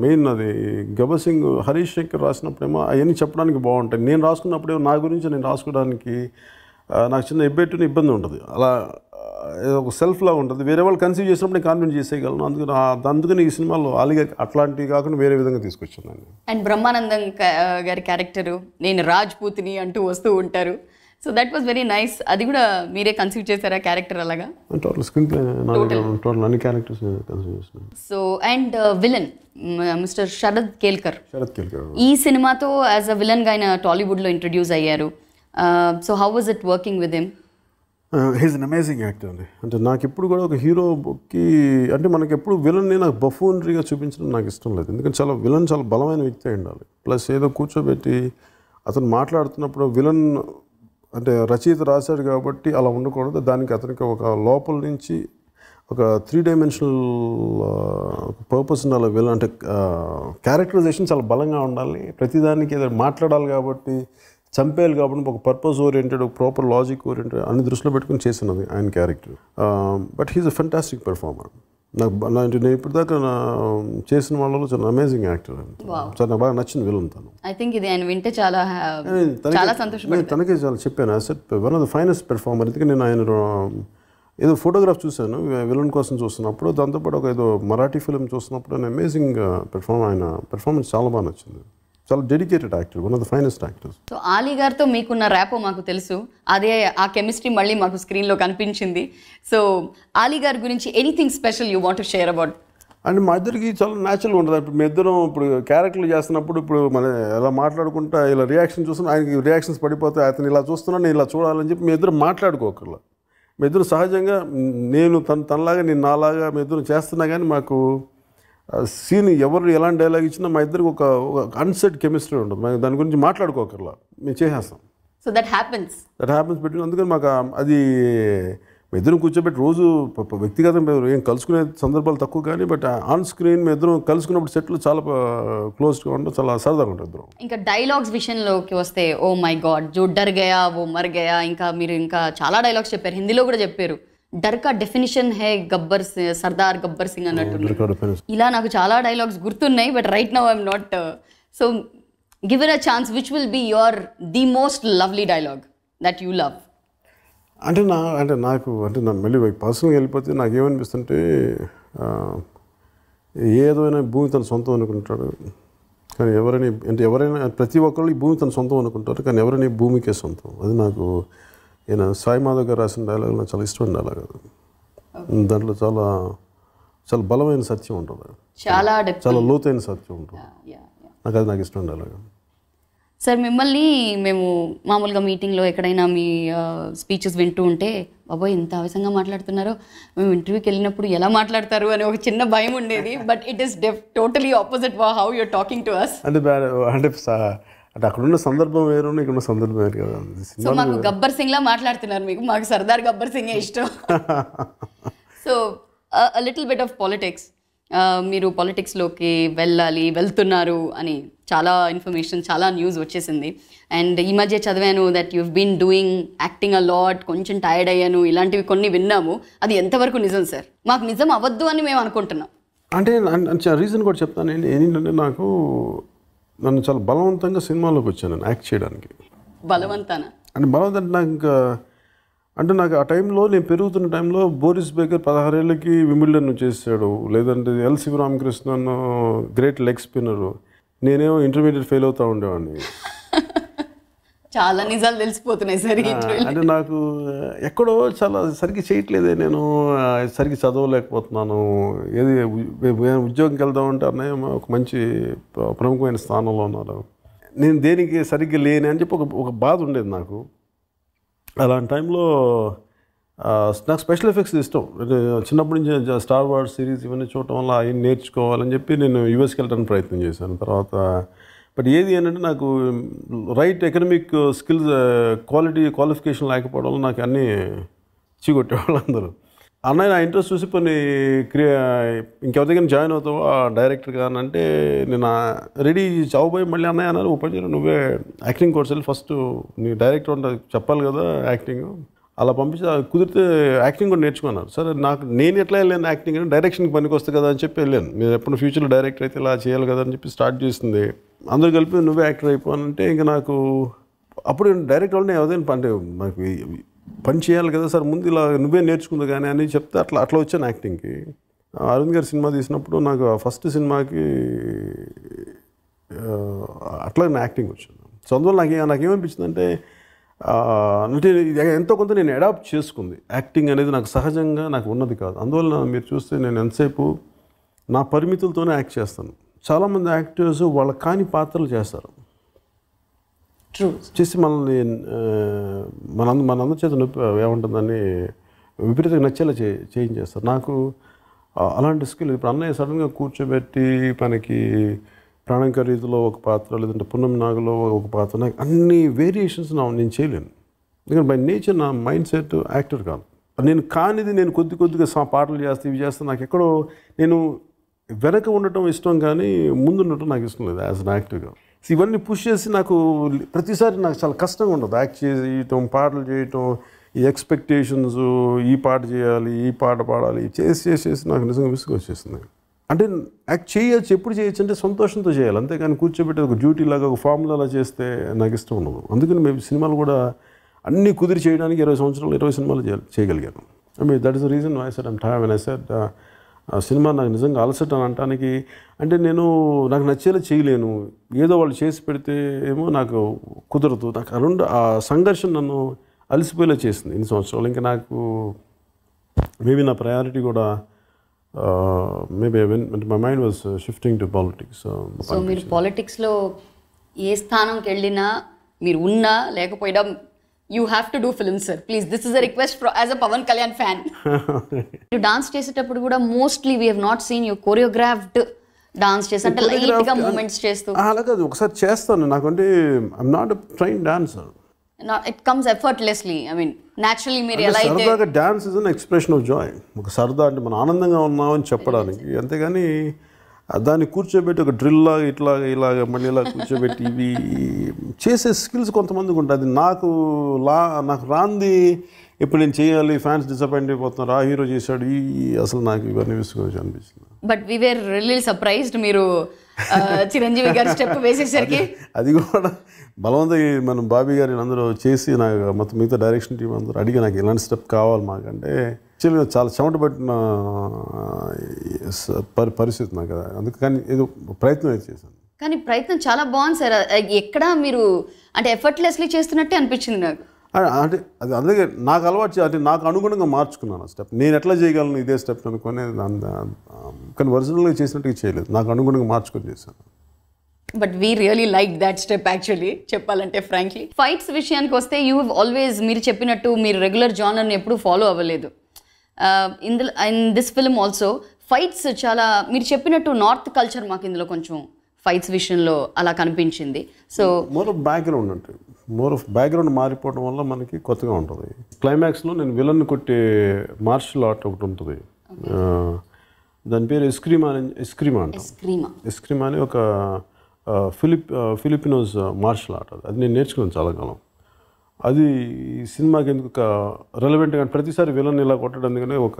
మెయిన్ అది గబ్బర్ సింగ్ హరీష్ శంకర్ రాసినప్పుడేమో అవన్నీ చెప్పడానికి బాగుంటాయి. నేను రాసుకున్నప్పుడేమో నా గురించి నేను రాసుకోవడానికి నాకు చిన్న ఇబ్బంది ఉంటుంది. అలా ఒక సెల్ఫ్లా ఉంటుంది. వేరే వాళ్ళు కన్సీవ్ చేసినప్పుడు నేను కాన్ఫిడెంట్ చేసేయగలను. అందుకని ఈ సినిమాలో ఆలిగా అట్లాంటివి కాకుండా వేరే విధంగా తీసుకొచ్చాను నేను. అండ్ బ్రహ్మానందం గారి క్యారెక్టరు నేను రాజ్పూత్ని అంటూ వస్తూ ఉంటారు. So that was very nice. అది కూడా మీరే కన్సీవ్ చేశారా క్యారెక్టర్ అలాగా? టోటల్ స్క్రీన్ ప్లే టోటల్ అన్ని క్యారెక్టర్స్ కన్సీవ్ చేశాను. So and villain mister Sharad Kelkar ఈ సినిమాతో యాజ్ అ విలన్గా ఆయన టాలీవుడ్లో ఇంట్రడ్యూస్ అయ్యారు. So how was it working with him? He's an amazing actor అండి. అంటే నాకు ఎప్పుడు కూడా ఒక హీరోకి అంటే మనకి ఎప్పుడు విలన్ని నాకు బఫూనరీగా చూపించడం నాకు ఇష్టం లేదు. ఎందుకంటే విలన్ చాలా బలమైన వ్యక్తి అయి ఉండాలి. ప్లస్ ఏదో కూర్చోబెట్టి అతను మాట్లాడుతున్నప్పుడు విలన్ అంటే రచయిత రాశాడు కాబట్టి అలా ఉండకూడదు. దానికి అతనికి ఒక లోపల నుంచి ఒక 3-dimensional పర్పస్ ఉండాలి. విలన్ అంటే క్యారెక్టరైజేషన్ చాలా బలంగా ఉండాలి. ప్రతిదానికి ఏదో మాట్లాడాలి కాబట్టి, చంపేయాలి కాబట్టి ఒక పర్పస్ ఓరియంటెడ్, ఒక ప్రాపర్ లాజిక్ ఓరియంటెడ్ అన్ని దృష్టిలో పెట్టుకుని చేసినది ఆయన character. But he's a fantastic performer. నేను ఇప్పటిదాకా చేసిన వాళ్ళలో చాలా అమేజింగ్ యాక్టర్. చాలా బాగా నచ్చింది విలన్ తను. ఐ థింక్ ఇది ఆయన వింటే చాలా సంతోషపడతాను. తనకే చాలా చెప్పాను, I said one of the finest performer. ఎందుకంటే నేను ఆయన ఏదో ఫోటోగ్రాఫ్ చూశాను విలన్ కోసం చూస్తున్నప్పుడు, దాంతోపాటు ఒక ఏదో మరాఠీ ఫిల్మ్ చూస్తున్నప్పుడు ఆయన అమేజింగ్ ఆయన పెర్ఫార్మెన్స్ చాలా బాగా నచ్చింది. చాలా dedicated actor, one of the finest actors. So Ali గారితో మీకున్న ర్యాపో మాకు తెలుసు, అదే ఆ కెమిస్ట్రీ మళ్ళీ మాకు స్క్రీన్లో కనిపించింది. సో ఆలీ గారి గురించి anything special you want to share about? And మా ఇద్దరికి చాలా న్యాచురల్గా ఉంటుంది. ఇప్పుడు మీ ఇద్దరం ఇప్పుడు క్యారెక్టర్లు చేస్తున్నప్పుడు ఇప్పుడు మన ఎలా మాట్లాడుకుంటా ఇలా రియాక్షన్ చూస్తున్నా, ఆయనకి రియాక్షన్స్ పడిపోతాయి, అతను ఇలా చూస్తున్నా నేను ఇలా చూడాలని చెప్పి మీ ఇద్దరు మాట్లాడుకోకర్లా. మీ ఇద్దరు సహజంగా నేను తనలాగా నేను నాలాగా మీ ఇద్దరు చేస్తున్నా కానీ మాకు సీన్ ఎవరు ఎలాంటి డైలాగ్ ఇచ్చినా మా ఇద్దరికి ఒక అన్సెట్ కెమిస్ట్రీ ఉంటుంది. మేము దాని గురించి మాట్లాడుకోకర్లా, మేము చేసేస్తాం. సో దట్ హ్యాపెన్స్ పెట్టిన అందుకని మాకు అది ఇద్దరం కూర్చోబెట్టి రోజు వ్యక్తిగతంగా ఏం కలుసుకునే సందర్భాలు తక్కువ కానీ బట్ ఆన్ స్క్రీన్ మీ ఇద్దరం కలుసుకున్నప్పుడు సెట్లు చాలా క్లోజ్గా ఉండడం చాలా సరదాగా ఉంటుంది ఇద్దరం. ఇంకా డైలాగ్స్ విషయంలోకి వస్తే ఓ మై గాడ్ జో డర్ గయా ఓ మర్ గయా, ఇంకా మీరు ఇంకా చాలా డైలాగ్స్ చెప్పారు, హిందీలో కూడా చెప్పారు. డర్ కా డెఫినిషన్ హే గబ్బర్ సర్దార్ గబ్బర్ సింగ్ అన్నట్టు. ఇలా నాకు చాలా డైలాగ్స్ గుర్తున్నాయి but right now I'm not. So give it a chance, which will be your the most lovely dialogue that you love? అంటే నాకు మళ్ళీ పర్సనల్గా వెళ్ళిపోతే నాకేమనిపిస్తుంటే ఏదైనా భూమి తన సొంతం అనుకుంటాడు కానీ ఎవరైనా ప్రతి ఒక్కళ్ళు ఈ భూమి తన సొంతం అనుకుంటారు కానీ ఎవరైనా ఈ భూమికే సొంతం. అది నాకు సాయి మాధవ్ గారు రాసిన డైలాగ్ నాకు చాలా ఇష్టమైన డైలాగ్. అది దాంట్లో చాలా చాలా బలమైన సత్యం ఉంటుంది, చాలా లోతైన సత్యం ఉంటుంది. నాకు ఇష్టమైన డైలాగ్. సార్ మిమ్మల్ని మేము మామూలుగా మీటింగ్లో ఎక్కడైనా మీ స్పీచెస్ వింటూ ఉంటే బాబోయ్ ఇంత ఆవేశంగా మాట్లాడుతున్నారో, మేము ఇంటర్వ్యూకి వెళ్ళినప్పుడు ఎలా మాట్లాడతారు అని ఒక చిన్న భయం ఉండేది. But it is totally opposite how you're talking to us. అంటే అక్కడున్న సందర్భం వేరు, ఇక్కడున్న సందర్భం వేరు కదా. సో మాకు గబ్బర్ సింగ్ లా మాట్లాడుతున్నారు, మాకు సర్దార్ గబ్బర్ సింగే ఇష్టం. So little bit of politics. మీరు పాలిటిక్స్లోకి వెళ్తున్నారు అని చాలా ఇన్ఫర్మేషన్, చాలా న్యూస్ వచ్చేసింది. అండ్ ఈ మధ్య చదివాను that you've been doing acting a lot, కొంచెం టైర్డ్ అయ్యాను, ఇలాంటివి కొన్ని విన్నాము. అది ఎంతవరకు నిజం సార్? మాకు నిజం అవ్వద్దు అని మేము అనుకుంటున్నాం. అంటే రీజన్ కూడా చెప్తాను. ఏంటంటే నన్ను చాలా బలవంతంగా సినిమాలోకి వచ్చాను నేను యాక్ట్ చేయడానికి. బలవంతానా? అంటే బలవంతం అంటే నాకు ఆ టైంలో నేను పెరుగుతున్న టైంలో బోరిస్ బేకర్ 16 ఏళ్ళకి విమిల్డన్ చేసాడు, లేదంటే L Sivaramakrishnan great leg spinner, నేనేమో ఇంటర్మీడియట్ ఫెయిల్ అవుతూ ఉండేవాడిని. చాలా నిజాలు తెలిసిపోతున్నాయి సార్. అంటే నాకు ఎక్కడో చాలా సరిగ్గా చేయట్లేదే, నేను సరిగ్గా చదవలేకపోతున్నాను. ఏది ఉద్యోగంకి వెళ్దామంటే అన్నయ్య ఒక మంచి ప్రముఖమైన స్థానంలో ఉన్నారు, నేను దేనికి సరిగ్గా లేని అని చెప్పి ఒక బాధ ఉండేది నాకు. అలాంటి టైంలో నాకు స్పెషల్ ఎఫెక్ట్స్ ఇష్టం. చిన్నప్పటి నుంచి స్టార్ వార్స్ సిరీస్ ఇవన్నీ చూడటం వల్ల అవన్నీ నేర్చుకోవాలని చెప్పి నేను యూఎస్కి వెళ్ళడానికి ప్రయత్నం చేశాను. తర్వాత బట్ ఏది ఏంటంటే నాకు రైట్ ఎకనమిక్ స్కిల్స్ క్వాలిఫికేషన్ లేకపోవడం వల్ల నాకు అన్నీ చీకొట్టేవాళ్ళు అందరూ. అన్నయ్య నా ఇంట్రెస్ట్ చూసి కొన్ని ఇంకెవరి దగ్గర జాయిన్ అవుతావో డైరెక్టర్ కానీ అంటే నేను రెడీ చావుపోయి మళ్ళీ అన్నయ్య అన్నారు, ఉపయోగం నువ్వే యాక్టింగ్ కోర్స్ వెళ్ళి ఫస్ట్ నీ డైరెక్టర్ ఉంటుంది చెప్పాలి కదా యాక్టింగ్, అలా పంపించి కుదిరితే యాక్టింగ్ కూడా నేర్చుకున్నారు. సరే నేను ఎట్లా వెళ్ళాను యాక్టింగ్ డైరెక్షన్కి పనికి వస్తుంది కదా అని చెప్పి వెళ్ళాను. మీరు ఎప్పుడు ఫ్యూచర్లో డైరెక్టర్ అయితే ఇలా చేయాలి కదా అని చెప్పి స్టార్ట్ చేసింది. అందరూ కలిపి నువ్వే యాక్టర్ అయిపోవాలంటే ఇంకా నాకు అప్పుడు డైరెక్టర్ వాళ్ళని ఏదైనా అంటే నాకు పని చేయాలి కదా సార్, ముందు ఇలా నువ్వే నేర్చుకుంది కానీ అని చెప్తే అట్లా వచ్చాను యాక్టింగ్కి. అరవింద్ గారి సినిమా తీసినప్పుడు నాకు ఫస్ట్ సినిమాకి అట్లా నా యాక్టింగ్ వచ్చింది. సో అందువల్ల నాకేమనిపించిందంటే అంటే ఎంతో కొంత నేను అడాప్ట్ చేసుకుంది. యాక్టింగ్ అనేది నాకు సహజంగా నాకు ఉన్నది కాదు. అందువల్ల మీరు చూస్తే నేను ఎంతసేపు నా పరిమితులతోనే యాక్ట్ చేస్తాను. చాలామంది యాక్టర్స్ వాళ్ళ కాని పాత్రలు చేస్తారు, చేసి మనల్ని మనందరి చేత నొప్పి ఏముంటుందని విపరీతంగా నచ్చేలా చేయించేస్తారు. నాకు అలాంటి స్కిల్ ఇప్పుడు అన్నయ్య సడన్గా కూర్చోబెట్టి మనకి ప్రాణం ఖరీదులో ఒక పాత్ర లేదంటే పున్నం నాగులో ఒక పాత్ర, నాకు అన్ని వేరియేషన్స్ నేను చేయలేను. ఎందుకంటే బై నేచర్ నా మైండ్ సెట్ యాక్టర్ కాదు. నేను కానిది నేను కొద్దిగా పాటలు చేస్తే ఇవి చేస్తే నాకు ఎక్కడో నేను వెనక ఉండటం ఇష్టం కానీ ముందు ఉండటం నాకు ఇష్టం లేదు యాజ్ అన్ యాక్టర్గా. ఇవన్నీ పుష్ చేసి నాకు ప్రతిసారి నాకు చాలా కష్టంగా ఉండదు యాక్ట్ చేయటం, పాటలు చేయటం, ఈ ఎక్స్పెక్టేషన్స్, ఈ పాట చేయాలి, ఈ పాట పాడాలి, చేసి నాకు నిజంగా విసుగు వచ్చేసింది. అంటే యాక్ట్ చేయొచ్చు, ఎప్పుడు చేయొచ్చు అంటే సంతోషంతో చేయాలి, అంతేకాని కూర్చోబెట్టి ఒక డ్యూటీ లాగా ఒక ఫార్ములా చేస్తే నాకు ఇష్టం ఉండదు. అందుకని మేము సినిమాలు కూడా అన్నీ కుదిరి చేయడానికి 20 సంవత్సరాలు 20 సినిమాలు చేయగలిగాను. That is the reason I said I'm tired when I said cinema నాకు నిజంగా అలసట అని అనటానికి అంటే నాకు నచ్చేలా చేయలేను, ఏదో వాళ్ళు చేసి పెడితే ఏమో నాకు కుదరదు. నాకు ఆ సంఘర్షణ నన్ను అలసిపోయేలా చేసింది ఇన్ని సంవత్సరాలు. ఇంకా నాకు మేబీ నా ప్రయారిటీ కూడా maybe my mind was shifting to politics. So మీరు పాలిటిక్స్లో ఏ స్థానంకి వెళ్ళినా మీరు ఉన్నా లేకపోయినా you have to do films sir, please, this is a request as a Pawan Kalyan fan. You dance చేసేటప్పుడు కూడా mostly we have not seen you choreographed dance చేసి అంటే లైట్ గా మూమెంట్స్ చేస్తూ. అలాగే ఒకసారి చేస్తాను, నాకంటే I'm not a train dancer. It comes effortlessly, I mean naturally మీరు ఎలా అయితే సరదాగా dance is an expression of Joy. ఒక సరదా అంటే మనం ఆనందంగా ఉన్నామని చెప్పడానికి, అంతేగాని దాన్ని కూర్చోబెట్టి ఒక డ్రిల్ లాగా ఇలాగ మళ్ళీ ఇలా కూర్చోబెట్టి ఇవి చేసే స్కిల్స్ కొంతమందికి ఉంటుంది. నాకు రాంది ఇప్పుడు నేను చేయాలి, ఫ్యాన్స్ డిసప్పాయింట్ అయిపోతున్నారు, ఆ హీరో చేశాడు, అసలు నాకు ఇవన్నీ విసుగు అనిపిస్తుంది. But we were really surprised మీరు చిరంజీవి గారి స్టెప్ వేసేసరికి. అది కూడా బలవంతంగా మనం బాబీ గారిని అందరూ చేసి నాకు మొత్తం మిగతా డైరెక్షన్ టీం అందరూ అడిగి నాకు ఇలాంటి స్టెప్ కావాలి మాకంటే యాక్చువల్గా చాలా చెమట పట్టిన పరిస్థితి నాకు కదా. అందుకని ఏదో ప్రయత్నం అయితే చేశాను. కానీ ప్రయత్నం చాలా బాగుంది సార్. ఎక్కడ మీరు అంటే ఎఫర్ట్లెస్లీ చేస్తున్నట్టే అనిపించింది నాకు. అంటే అది అందుకే నాకు అలవాటు అంటే నాకు అనుగుణంగా మార్చుకున్నాను స్టెప్. నేను ఎట్లా చేయగలను ఇదే స్టెప్ అనుకుని, కానీ ఒరిజినల్గా చేసినట్టుగా చేయలేదు, నాకు అనుగుణంగా మార్చుకొని చేశాను. But we really like that step actually చెప్పాలంటే ఫ్రాంక్లీ. ఫైట్స్ విషయానికి వస్తే యూ హ్యావ్ ఆల్వేస్, మీరు చెప్పినట్టు మీరు రెగ్యులర్ జానర్ని ఎప్పుడూ ఫాలో అవ్వలేదు. In this film also fights చాలా మీరు చెప్పినట్టు నార్త్ కల్చర్ మాకు ఇందులో కొంచెం ఫైట్స్ విషయంలో అలా కనిపించింది. సో మోర్ ఆఫ్ బ్యాక్గ్రౌండ్ అంటే మోర్ ఆఫ్ బ్యాక్గ్రౌండ్ మారిపోవడం వల్ల మనకి కొత్తగా ఉంటుంది. క్లైమాక్స్లో నేను విలన్ కొట్టే మార్షల్ ఆర్ట్ ఒకటి ఉంటుంది, దాని పేరు ఎస్క్రీమా అంటాం. ఎస్క్రీమా అని ఒక ఫిలిపినోస్ మార్షల్ ఆర్ట్. అది నేను నేర్చుకున్నాను చాలా కాలం. అది ఈ సినిమాకి ఎందుకు ఒక రెలవెంట్గా ప్రతిసారి విలన్ ఇలా కొట్టడం అందుకనే ఒక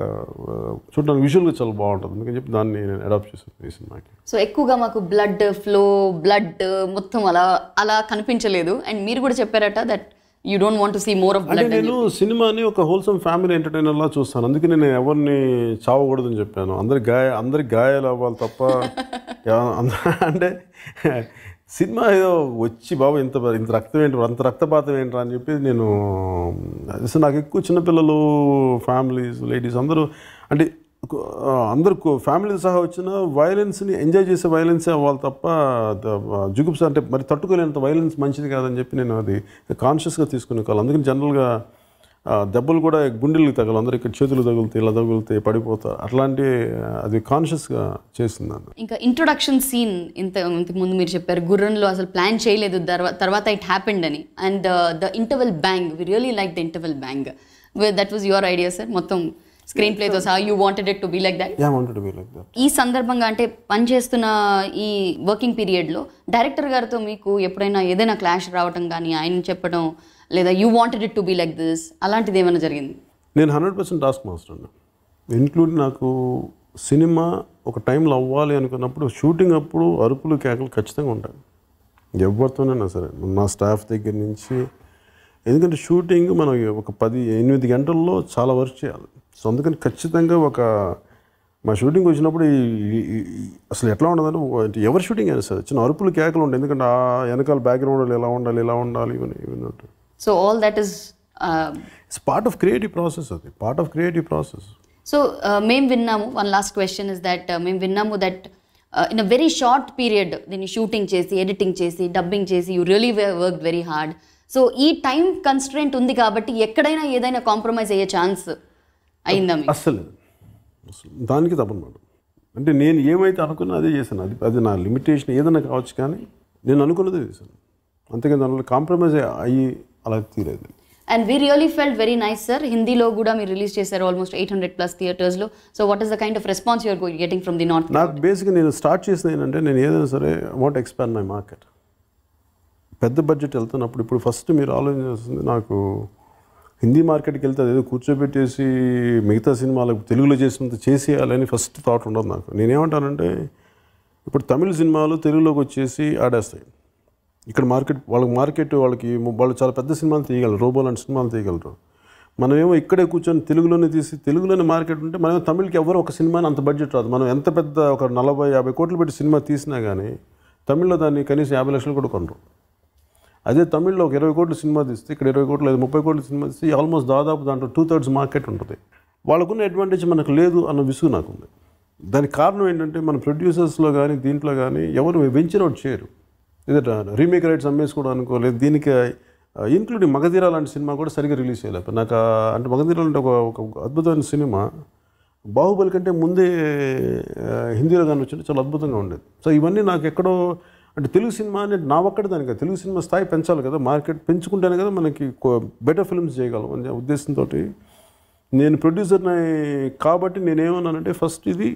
చూడడానికి విజువల్గా చాలా బాగుంటుంది, అందుకని చెప్పి దాన్ని నేను అడాప్ట్ చేశాను ఈ సినిమాకి. సో ఎక్కువగా మాకు బ్లడ్ ఫ్లో, బ్లడ్ మొత్తం అలా కనిపించలేదు. అండ్ మీరు కూడా చెప్పారట that you don't want to see more of blood. నేను సినిమాని ఒక హోల్సమ్ ఫ్యామిలీ ఎంటర్టైనర్లా చూస్తాను, అందుకే నేను ఎవరిని చావకూడదని చెప్పాను. అందరికి గాయాలు అవ్వాలి తప్ప అంటే సినిమా ఏదో వచ్చి బాబు ఇంత రక్తం ఏంటి, అంత రక్తపాతం ఏంట్రా అని చెప్పి నేను నాకు ఎక్కువ చిన్నపిల్లలు, ఫ్యామిలీస్, లేడీస్ అందరూ అంటే అందరూ ఫ్యామిలీతో సహా వచ్చిన వైలెన్స్ని ఎంజాయ్ చేసే వైలెన్సే అవ్వాలి తప్ప జుగుప్స అంటే మరి తట్టుకోలేనంత వైలెన్స్ మంచిది కాదని చెప్పి నేను అది కాన్షియస్గా తీసుకునే కాలం. అందుకని జనరల్గా దెబ్బలు కూడా గుండెలకు తగలు, అందరూ ఇక్కడ చేతులు తగులుతాయి, ఇలా తగులుతాయి, పడిపోతారు, అట్లాంటి అది కాన్షియస్గా చేసింది. ఇంకా ఇంట్రొడక్షన్ సీన్ ఇంతకుముందు మీరు చెప్పారు గుర్రంలో అసలు ప్లాన్ చేయలేదు, తర్వాత ఇట్ హ్యాపెండ్ అని. And the interval bang, we really like the interval bang. That was your idea sir? మొత్తం స్క్రీన్ ప్లేతో సహా you wanted it to be like that? Yeah, wanted to be like that. ఈ సందర్భంగా అంటే పనిచేస్తున్న ఈ working పీరియడ్లో డైరెక్టర్ గారితో మీకు ఎప్పుడైనా ఏదైనా క్లాష్ రావటం కానీ, ఆయన చెప్పడం లేదా you wanted it to be like this అలాంటిది ఏమైనా జరిగింది? నేను 100% టాస్క్ మాస్టర్ అండి. ఇంక్లూడింగ్ నాకు సినిమా ఒక టైంలో అవ్వాలి అనుకున్నప్పుడు షూటింగ్ అప్పుడు అరుపులు కేకలు ఖచ్చితంగా ఉంటాయి ఎవరితోనైనా సరే, నా స్టాఫ్ దగ్గర నుంచి. ఎందుకంటే షూటింగ్ మనం ఒక 8 గంటల్లో చాలా వర్క్ చేయాలి. సో అందుకని ఖచ్చితంగా మా షూటింగ్ వచ్చినప్పుడు అసలు ఎట్లా ఉండదంటే ఎవరి షూటింగ్ అయినా సరే చిన్న అరుపులు కేకలు ఉంటాయి, ఎందుకంటే ఆ వెనకాల బ్యాక్గ్రౌండ్ ఇలా ఉండాలి ఇవన్నీ ఉంటాయి. So all that is it's part of creative process. అది part of creative process. So మేము విన్నాము, one last question is that మేము విన్నాము that in a very short period దీన్ని షూటింగ్ చేసి, ఎడిటింగ్ చేసి, డబ్బింగ్ చేసి you really work very hard. So ఈ టైం కన్స్ట్రెంట్ ఉంది కాబట్టి ఎక్కడైనా ఏదైనా కాంప్రమైజ్ అయ్యే ఛాన్స్ అయిందా? అసలు దానికి తప్పనమాట. అంటే నేను ఏమైతే అనుకున్నా అదే చేశాను. అది నా లిమిటేషన్ ఏదైనా కావచ్చు, కానీ నేను అనుకున్నదే చేశాను, అంతేకాదు దానివల్ల కాంప్రమైజ్ అయ్యి అలా తీరేది. And we really felt very nice sir. హిందీలో కూడా మీరు రిలీజ్ చేశారు ఆల్మోస్ట్ 800+ థియేటర్స్లో. So what is the kind of response you are getting from the north? నాకు బేసిక్గా నేను స్టార్ట్ చేసిన ఏంటంటే నేను ఏదైనా సరే వాంట్ ఎక్స్పాండ్ మై మార్కెట్. పెద్ద బడ్జెట్ వెళ్తున్నప్పుడు ఇప్పుడు ఫస్ట్ మీరు ఆలోచించాల్సింది, నాకు హిందీ మార్కెట్కి వెళ్తే అదేదో కూర్చోబెట్టేసి మిగతా సినిమాలకు తెలుగులో చేసినంత చేసేయాలని ఫస్ట్ థాట్ ఉండదు నాకు. నేనేమంటానంటే ఇప్పుడు తమిళ సినిమాలు తెలుగులోకి వచ్చేసి ఆడేస్తాయి. ఇక్కడ వాళ్ళు చాలా పెద్ద సినిమాలు తీయగలరు, రోబో లాంటి సినిమాలు తీయగలరు. మనమేమో ఇక్కడే కూర్చొని తెలుగులోనే తీసి తెలుగులోనే మార్కెట్ ఉంటే మనమేమో తమిళకి ఎవరు ఒక సినిమాని అంత బడ్జెట్ రాదు. మనం ఎంత పెద్ద ఒక 40-50 కోట్లు పెట్టి సినిమా తీసినా కానీ తమిళ్లో దాన్ని కనీసం 50 లక్షలు కూడా కొనరు. అదే తమిళ్లో ఒక 20 కోట్ల సినిమా తీస్తే ఇక్కడ 20 కోట్లు లేదా 30 కోట్ల సినిమా తీస్తే ఆల్మోస్ట్ దాదాపు దాంట్లో 2/3 మార్కెట్ ఉంటుంది. వాళ్ళకున్న అడ్వాంటేజ్ మనకు లేదు అన్న విసుగు నాకు ఉంది. దానికి కారణం ఏంటంటే మన ప్రొడ్యూసర్స్లో కానీ దీంట్లో కానీ ఎవరు వెంచర్ అవుట్ చేయరు. ఏదట రీమేక్ రైట్స్ అమ్మేసుకోవడం లేదు. దీనికి ఇంక్లూడింగ్ మగధీర లాంటి సినిమా కూడా సరిగ్గా రిలీజ్ చేయలేదు నాకు. అంటే మగధీర అంటే ఒక అద్భుతమైన సినిమా, బాహుబలి కంటే ముందే హిందీలో కానీ వచ్చింటే చాలా అద్భుతంగా ఉండేది. సో ఇవన్నీ నాకు ఎక్కడో అంటే తెలుగు సినిమా అనేది నా ఒక్కటి దానికి కాదు, తెలుగు సినిమా స్థాయి పెంచాలి కదా, మార్కెట్ పెంచుకుంటేనే కదా మనకి బెటర్ ఫిల్మ్స్ చేయగలం అనే ఉద్దేశంతో నేను ప్రొడ్యూసర్ని కాబట్టి నేనేమన్నానంటే ఫస్ట్ ఇది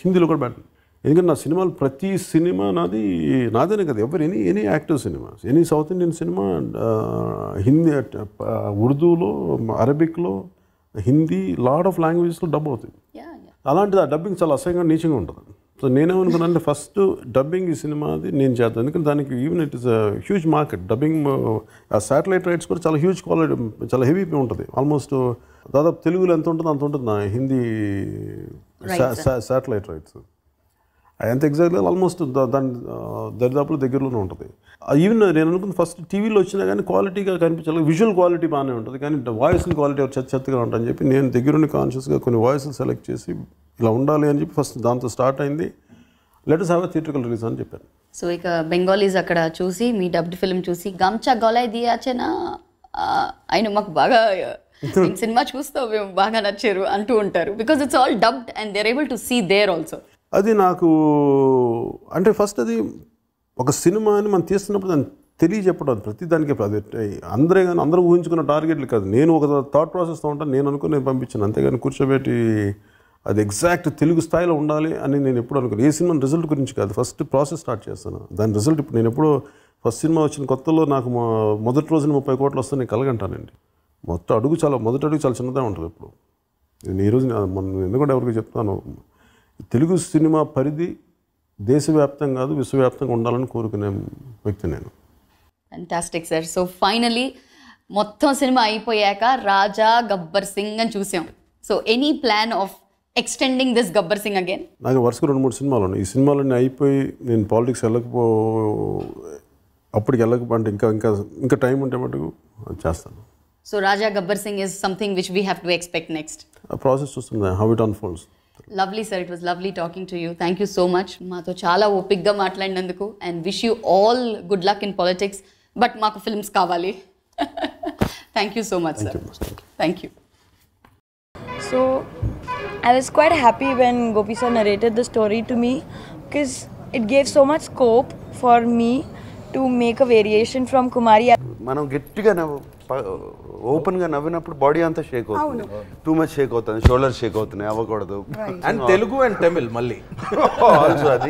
హిందీలో కూడా పెట్టాను. ఎందుకంటే నా సినిమాలు ప్రతి సినిమా నాదేనే కదా, ఎవరు any active cinema, any south Indian cinema Hindi, ఉర్దూలో, అరబిక్లో, హిందీ, లాట్ ఆఫ్ లాంగ్వేజెస్లో డబ్ అవుతుంది. అలాంటిది ఆ డబ్బింగ్ చాలా అసహ్యంగా నీచంగా ఉంటుంది. సో నేనేమనుకున్నానంటే ఫస్ట్ డబ్బింగ్ ఈ సినిమాది నేను చేస్తాను, ఎందుకంటే దానికి even it is huge market. Dubbing ఆ శాటిలైట్ రైట్స్ కూడా చాలా హ్యూజ్ క్వాలిటీ, చాలా హెవీ ఉంటుంది. ఆల్మోస్ట్ దాదాపు తెలుగులో ఎంత ఉంటుందో అంత ఉంటుంది నా హిందీ శాటిలైట్ రైట్స్. ఎంత ఎగ్జాక్ట్గా ఆల్మోస్ట్ దాని దరిదాపుల దగ్గరలోనే ఉంటుంది. ఈవెన్ నేను అనుకున్న ఫస్ట్ టీవీలో వచ్చినా కానీ క్వాలిటీగా కనిపించాలి, విజువల్ క్వాలిటీ బాగానే ఉంటుంది, కానీ వాయిస్ క్వాలిటీ చెత్తగా ఉంటుందని చెప్పి నేను దగ్గరుండి కాన్షియస్గా కొన్ని వాయిస్లు సెలెక్ట్ చేసి ఇలా ఉండాలి అని చెప్పి ఫస్ట్ దాంతో స్టార్ట్ అయింది. Let us have a theatrical release అని చెప్పాను. సో ఇక బెంగాలీస్ అక్కడ చూసి మీ డబ్డ్ ఫిల్మ్ చూసి గమ్చా గొలాయ్ దియాచేనా ఆయన మాకు బాగా సినిమా చూస్తూ మేము బాగా నచ్చారు అంటూ ఉంటారు, because it's all dubbed and they are able to see there also. అది నాకు అంటే ఫస్ట్ అది ఒక సినిమాని మనం తీస్తున్నప్పుడు దాన్ని తెలియజెప్పడం ప్రతి దానికి అది అందరూ కానీ అందరూ ఊహించుకున్న టార్గెట్లు కాదు. నేను ఒక థాట్ ప్రాసెస్తో ఉంటాను, నేను అనుకుని నేను పంపించాను, అంతేగాని కూర్చోబెట్టి అది ఎగ్జాక్ట్ తెలుగు స్థాయిలో ఉండాలి అని నేను ఎప్పుడు అనుకున్నాను. ఏ సినిమా రిజల్ట్ గురించి కాదు, ఫస్ట్ ప్రాసెస్ స్టార్ట్ చేస్తాను. దాని రిజల్ట్ ఇప్పుడు నేను ఎప్పుడో ఫస్ట్ సినిమా వచ్చిన కొత్తలో నాకు మొదటి రోజున 30 కోట్లు వస్తే నేను కలగంటానండి. మొదటి అడుగు చాలా చిన్నదే ఉంటుంది. ఇప్పుడు నేను ఈరోజు ఎందుకంటే ఎవరికి చెప్తాను, తెలుగు సినిమా పరిధి దేశవ్యాప్తంగా కాదు విశ్వవ్యాప్తంగా ఉండాలని కోరుకునే వ్యక్తి నేను. Fantastic sir. సో ఫైనలీ మొత్తం సినిమా అయిపోయాక రాజా గబ్బర్ సింగ్ అని చూసాం. So any plan of extending this Gabbar Singh again? నాకు వరుసగా 2-3 సినిమాలు ఉన్నాయి. ఈ సినిమాలన్నీ అయిపోయి నేను పాలిటిక్స్ అప్పటికి వెళ్ళకపోతే ఇంకా టైం ఉంటే మటుకు చేస్తాను. So Raja Gabbar Singh is something which we have to expect next. ఆ ప్రాసెస్ చూస్తుంది, how it unfolds. Lovely sir, it was lovely talking to you. Thank you so much మాతో చాలా ఓపిక్గా మాట్లాడినందుకు, and wish you all good luck in politics. But మాకు films కావాలి. Thank you so much sir. Thank you. So I was quite happy when Gopi sir narrated the story to me, because it gave so much scope for me to make a variation from Kumari. మనం గట్టిగా ఓపెన్గా నవ్వినప్పుడు body అంతా షేక్ అవుతుంది, too much Sheikh అవుతుంది, shoulder Sheikh అవుతున్నాయి, అవ్వకూడదు. And Telugu and Tamil మళ్ళీ also అది